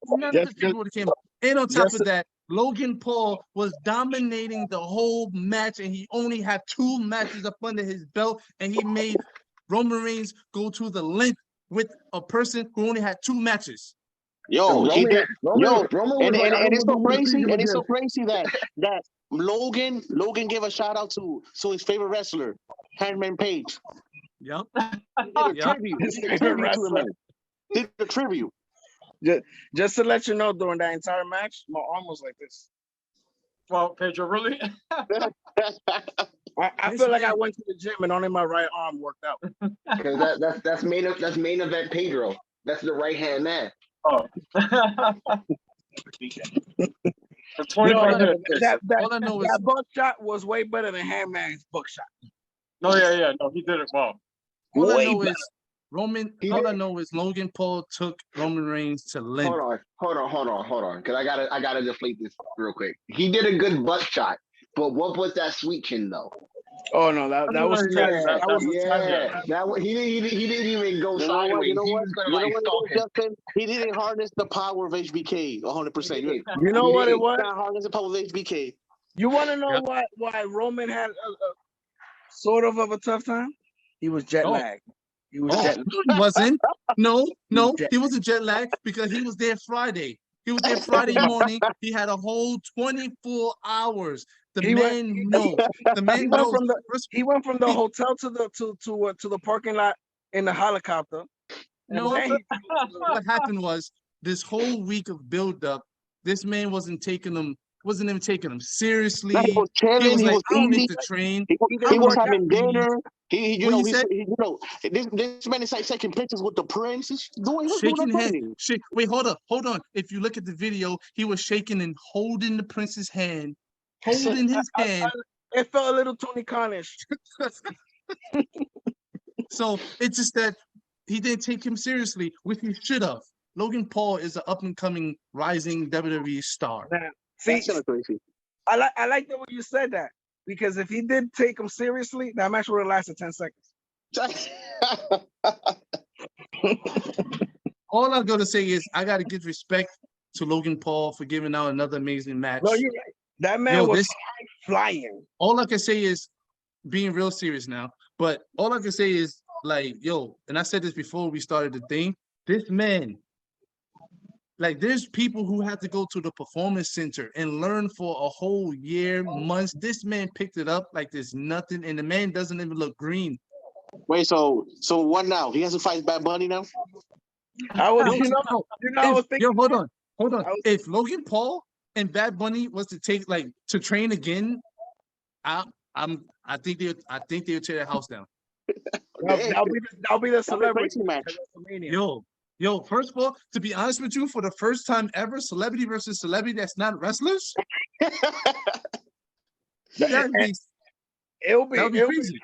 S5: None of his people would have came out. And on top
S2: Just-
S5: of that, Logan Paul was dominating the whole match, and he only had 2 matches up under his belt, and he made Roman Reigns go to the length with a person who only had 2 matches.
S3: Yo, he did.
S4: Roman was
S3: And
S4: like,
S3: it's so crazy. And
S4: again.
S3: it's so crazy that Logan gave a shout out to his favorite wrestler, Hangman Page.
S5: Yep.
S3: Did a
S5: Yep.
S3: tribute.
S2: His
S3: Did a
S2: favorite
S3: tribute to him,
S2: wrestler.
S3: man. Did a tribute.
S2: Just to let you know, during that entire match, my arm was like this.
S1: Well, Pedro, really?
S2: I feel like I went to the gym and only my right arm worked out.
S4: Because that's main event Pedro. That's the right hand man.
S1: Oh. For 25
S2: No,
S1: minutes.
S5: All I know is
S2: that buckshot was way better than Handman's buckshot.
S1: No, yeah. No, he did it well.
S5: all I
S2: Way
S5: know
S2: better.
S5: is Roman.
S4: He
S5: All I
S4: did.
S5: know is Logan Paul took Roman Reigns to limp.
S4: Hold on. Because I gotta deflate this real quick. He did a good butt shot, but what was that sweet chin though?
S2: Oh no, that was
S1: Yeah,
S2: that was
S4: He didn't even go sideways.
S3: You know
S4: He
S3: what?
S4: was gonna
S3: You know
S4: like
S3: what,
S4: stalk him.
S3: Justin? He didn't harness the power of HBK 100%. You
S2: You know what it was?
S3: can't harness the power of HBK.
S2: You want to know
S5: Yep.
S2: why Roman had a sort of a tough time? He was jet
S5: Oh.
S2: lagged. He was
S5: Oh,
S2: jet.
S5: he wasn't. No, he wasn't jet lag because he was there Friday. He was there Friday morning. He had a whole 24 hours. The
S2: He
S5: man knows. The man
S2: He went
S5: knows.
S2: from the
S5: First-
S2: he went from the hotel to the parking lot in the helicopter.
S5: No,
S2: And then
S5: what happened was this whole week of build-up, this man wasn't even taking him seriously.
S3: He was chilling.
S5: He was
S3: He
S5: like,
S3: was
S5: I don't
S3: eating.
S5: need to train.
S3: He
S5: I
S3: was
S5: work
S3: having
S5: out.
S3: dinner. He
S5: What you said?
S3: this man is like taking pictures with the prince. He was doing
S5: Shaking
S3: a
S5: hands.
S3: thing.
S5: Wait, hold on. If you look at the video, he was shaking and holding the prince's hand, holding his hand.
S2: it felt a little Tony Khan-ish.
S5: So it's just that he didn't take him seriously, which he should have. Logan Paul is an up and coming rising WWE star.
S2: See,
S3: That's kinda crazy.
S2: I like the way you said that because if he did take him seriously, that match would have lasted 10 seconds.
S5: All I'm gonna say is I gotta give respect to Logan Paul for giving out another amazing match.
S2: No, you're right. That man
S5: Yo,
S2: was
S5: this-
S2: flying.
S5: All I can say is being real serious now, but all I can say is like, yo, and I said this before we started the thing, this man, like there's people who have to go to the performance center and learn for a whole year, months. This man picked it up like there's nothing, and the man doesn't even look green.
S3: Wait, so what now? He has to fight Bad Bunny now?
S2: I was,
S5: No,
S2: you know,
S5: no.
S2: I was thinking.
S5: Hold on.
S2: I was-
S5: If Logan Paul and Bad Bunny was to take to train again, I think they'll tear their house down.
S2: That'll be the celebrity
S3: crazy match.
S2: at WrestleMania.
S5: Yo, first of all, to be honest with you, for the first time ever, celebrity versus celebrity that's not wrestlers, that'd be
S2: It'll be
S5: crazy.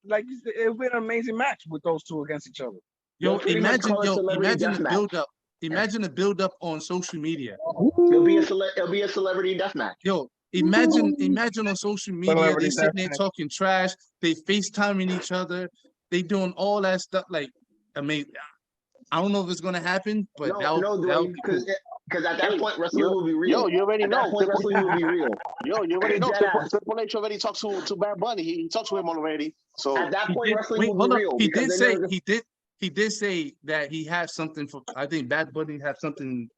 S2: Like you said, it'll be an amazing match with those two against each other.
S5: Yo,
S4: pretty much
S5: imagine,
S4: call it celebrity
S5: the
S4: deathmatch.
S5: build up. Imagine the build up on social media.
S4: It'll be a celebrity deathmatch.
S5: Yo, Imagine on social media, they
S2: Celebrities
S5: sitting there
S2: have-
S5: talking trash, they FaceTiming each other, they doing all that stuff. Like, I mean, I don't know if it's gonna happen, but that would be cool.
S4: because at that
S3: Hey,
S4: point wrestling will be real.
S3: Yo, you already
S4: At that
S3: know.
S4: point wrestling will be real.
S3: Yo, you already know.
S4: Dead ass.
S3: Triple H already talked to Bad Bunny. He talked to him already. So
S4: At that
S5: He
S4: point
S5: did,
S4: wrestling
S5: wait,
S4: will
S5: hold
S4: be
S5: up.
S4: real.
S5: He
S4: because
S5: did
S4: then
S5: say
S4: they're-
S5: he did say that he has something for. I think Bad Bunny have something.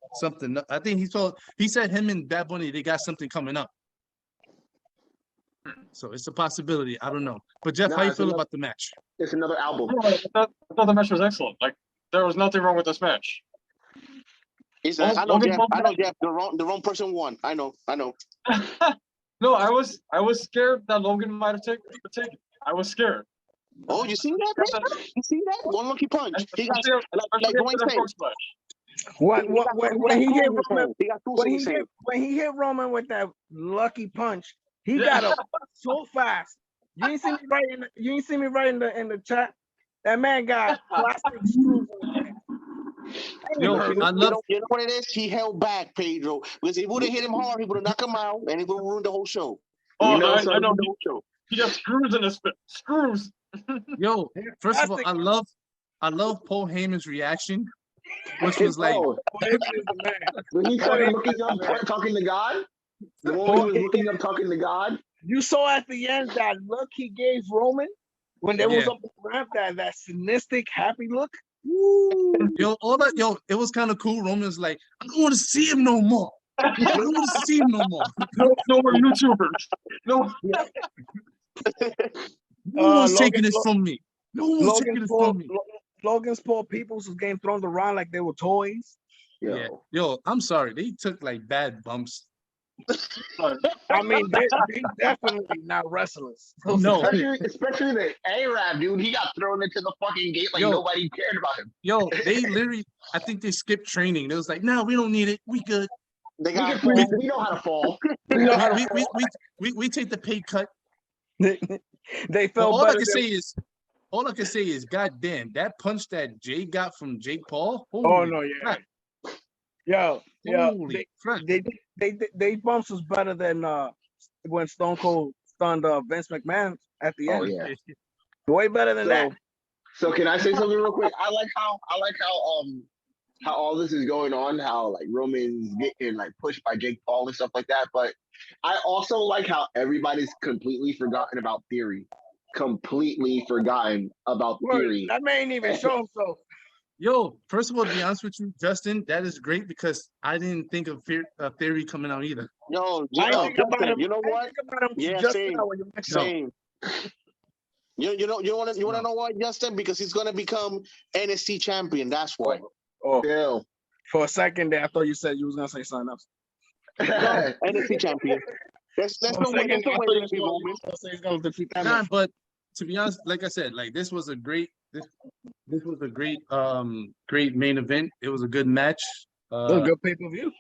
S5: I think he said him and Bad Bunny they got something coming up. So it's a possibility. I don't know. But Jeff,
S4: Nah,
S5: how you
S4: it's
S5: feel
S4: another-
S5: about the match?
S4: it's another album.
S1: I thought the match was excellent. Like there was nothing wrong with this match.
S3: he's
S1: Oh,
S3: I know
S1: Logan
S3: Jeff.
S1: Paul
S3: I know Jeff. The wrong person won. I know.
S1: No, I was scared that Logan might have taken it. I was scared.
S3: Oh, you see that? Pedro? You see that? One lucky punch. He got
S1: Especially
S3: like Dwayne
S1: after that
S3: said.
S1: frog splash.
S2: When he hit Roman,
S3: He got two
S2: when he hit Roman with that lucky punch, he got up so fast. You ain't see me right in the chat. That man got plastic screws.
S5: Yo,
S3: You
S5: I love.
S3: know what it is? He held back Pedro because he would have hit him hard. He would have knocked him out, and he would have ruined the whole show.
S1: Oh,
S4: You know,
S1: I
S4: so-
S1: know.
S3: The whole show.
S1: He got screws in his spit. Screws.
S5: Yo, first of all,
S2: Plastic.
S5: I love Paul Heyman's reaction, which was like,
S4: Oh, when he started looking up, talking to God, the one when he was looking up, talking to God.
S2: You saw at the end that look he gave Roman when they was
S5: Yeah.
S2: up the ramp, that cynistic, happy look.
S5: yo, it was kind of cool. Roman's like, I don't want to see him no more. I don't want to see him no more.
S1: No more YouTubers. No.
S5: No one's
S2: Logan
S5: taking this
S2: Paul-
S5: from me. No one's taking this from me.
S2: Logan's Paul peoples was getting thrown around like they were toys.
S5: Yeah. Yo, I'm sorry. They took like bad bumps.
S2: I mean, they definitely not wrestlers.
S5: No.
S4: Especially the Arab dude, he got thrown into the fucking gate like
S5: Yo.
S4: nobody cared about him.
S5: Yo, they literally, I think they skipped training. They was like, no, we don't need it. We good.
S3: They
S4: We,
S3: got
S4: can fall. We know how to fall. We know how to fall.
S5: We take the pay cut.
S2: They
S5: But
S2: felt
S5: all I
S2: better
S5: can
S2: than-
S5: say is, goddamn, that punch that Jay got from Jake Paul.
S2: Oh
S5: holy
S2: no, yeah.
S5: crap,
S2: Yo,
S5: holy crap.
S2: they bumps was better than when Stone Cold stunned Vince McMahon at the
S4: Oh
S2: end.
S4: yeah.
S2: Way better than that.
S4: So can I say something real quick? I like how all this is going on, how like Roman's getting like pushed by Jake Paul and stuff like that. But I also like how everybody's completely forgotten about Theory. Completely forgotten about Theory.
S2: That man ain't even show himself.
S5: Yo, first of all, to be honest with you, Justin, that is great because I didn't think of Theory coming out either.
S3: Yo,
S2: I ain't think about
S3: Justin,
S2: him.
S3: you know
S2: I ain't
S3: what?
S2: think about him
S3: Yeah,
S2: just
S3: same.
S2: now when you mentioned him.
S3: Same. You want to know why, Justin? Because he's gonna become NXT champion. That's why.
S2: Oh,
S4: Yeah.
S2: for a second there, I thought you said you was gonna say something else.
S3: NXT champion. That's
S2: For a
S3: the way.
S2: second,
S3: That's the
S2: I
S3: way
S2: thought
S3: to
S2: you
S3: be
S2: was
S3: Roman.
S2: gonna say he's gonna defeat that
S5: Nah,
S2: man.
S5: but to be honest, like I said, like this was a great great main event. It was a good match.
S2: It was a good pay-per-view.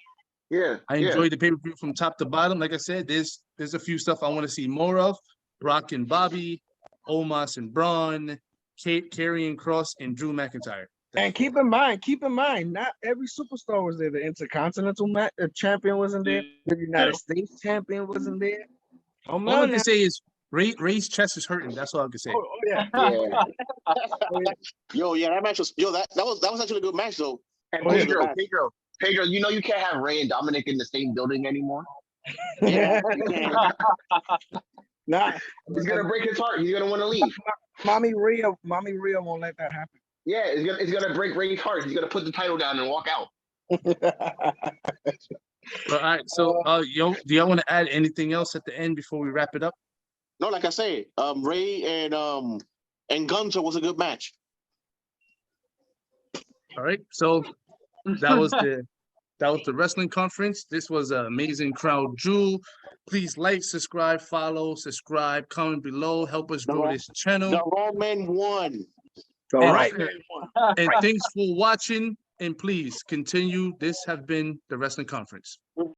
S4: Yeah.
S5: I enjoyed the pay-per-view from top to bottom. Like I said, there's a few stuff I want to see more of. Brock and Bobby, Omos and Braun, Karrion Kross and Drew McIntyre.
S2: And keep in mind, not every superstar was there. The Intercontinental champion wasn't there. The United States champion wasn't there. Come
S5: All I
S2: on,
S5: can say is Ray's chest is hurting. That's all I can say.
S2: oh yeah.
S4: Yeah.
S3: Yo, yeah, that match was that was actually a good match though.
S4: And
S2: Oh, yeah.
S4: Pedro, you know you can't have Ray and Dominic in the same building anymore.
S3: Yeah.
S2: Nah,
S4: He's gonna break his heart. He's gonna want to leave.
S2: Mommy Rhea won't let that happen.
S4: Yeah, it's gonna break Ray's heart. He's gonna put the title down and walk out.
S5: All right, so do y'all want to add anything else at the end before we wrap it up?
S3: No, like I say, Ray and Gunther was a good match.
S5: All right, so that was the wrestling conference. This was an amazing crowd jewel. Please like, subscribe, follow, comment below. Help us grow this channel.
S3: The Roman won.
S2: All
S5: And-
S2: right,
S5: And thanks for watching. And please continue. This have been the wrestling conference.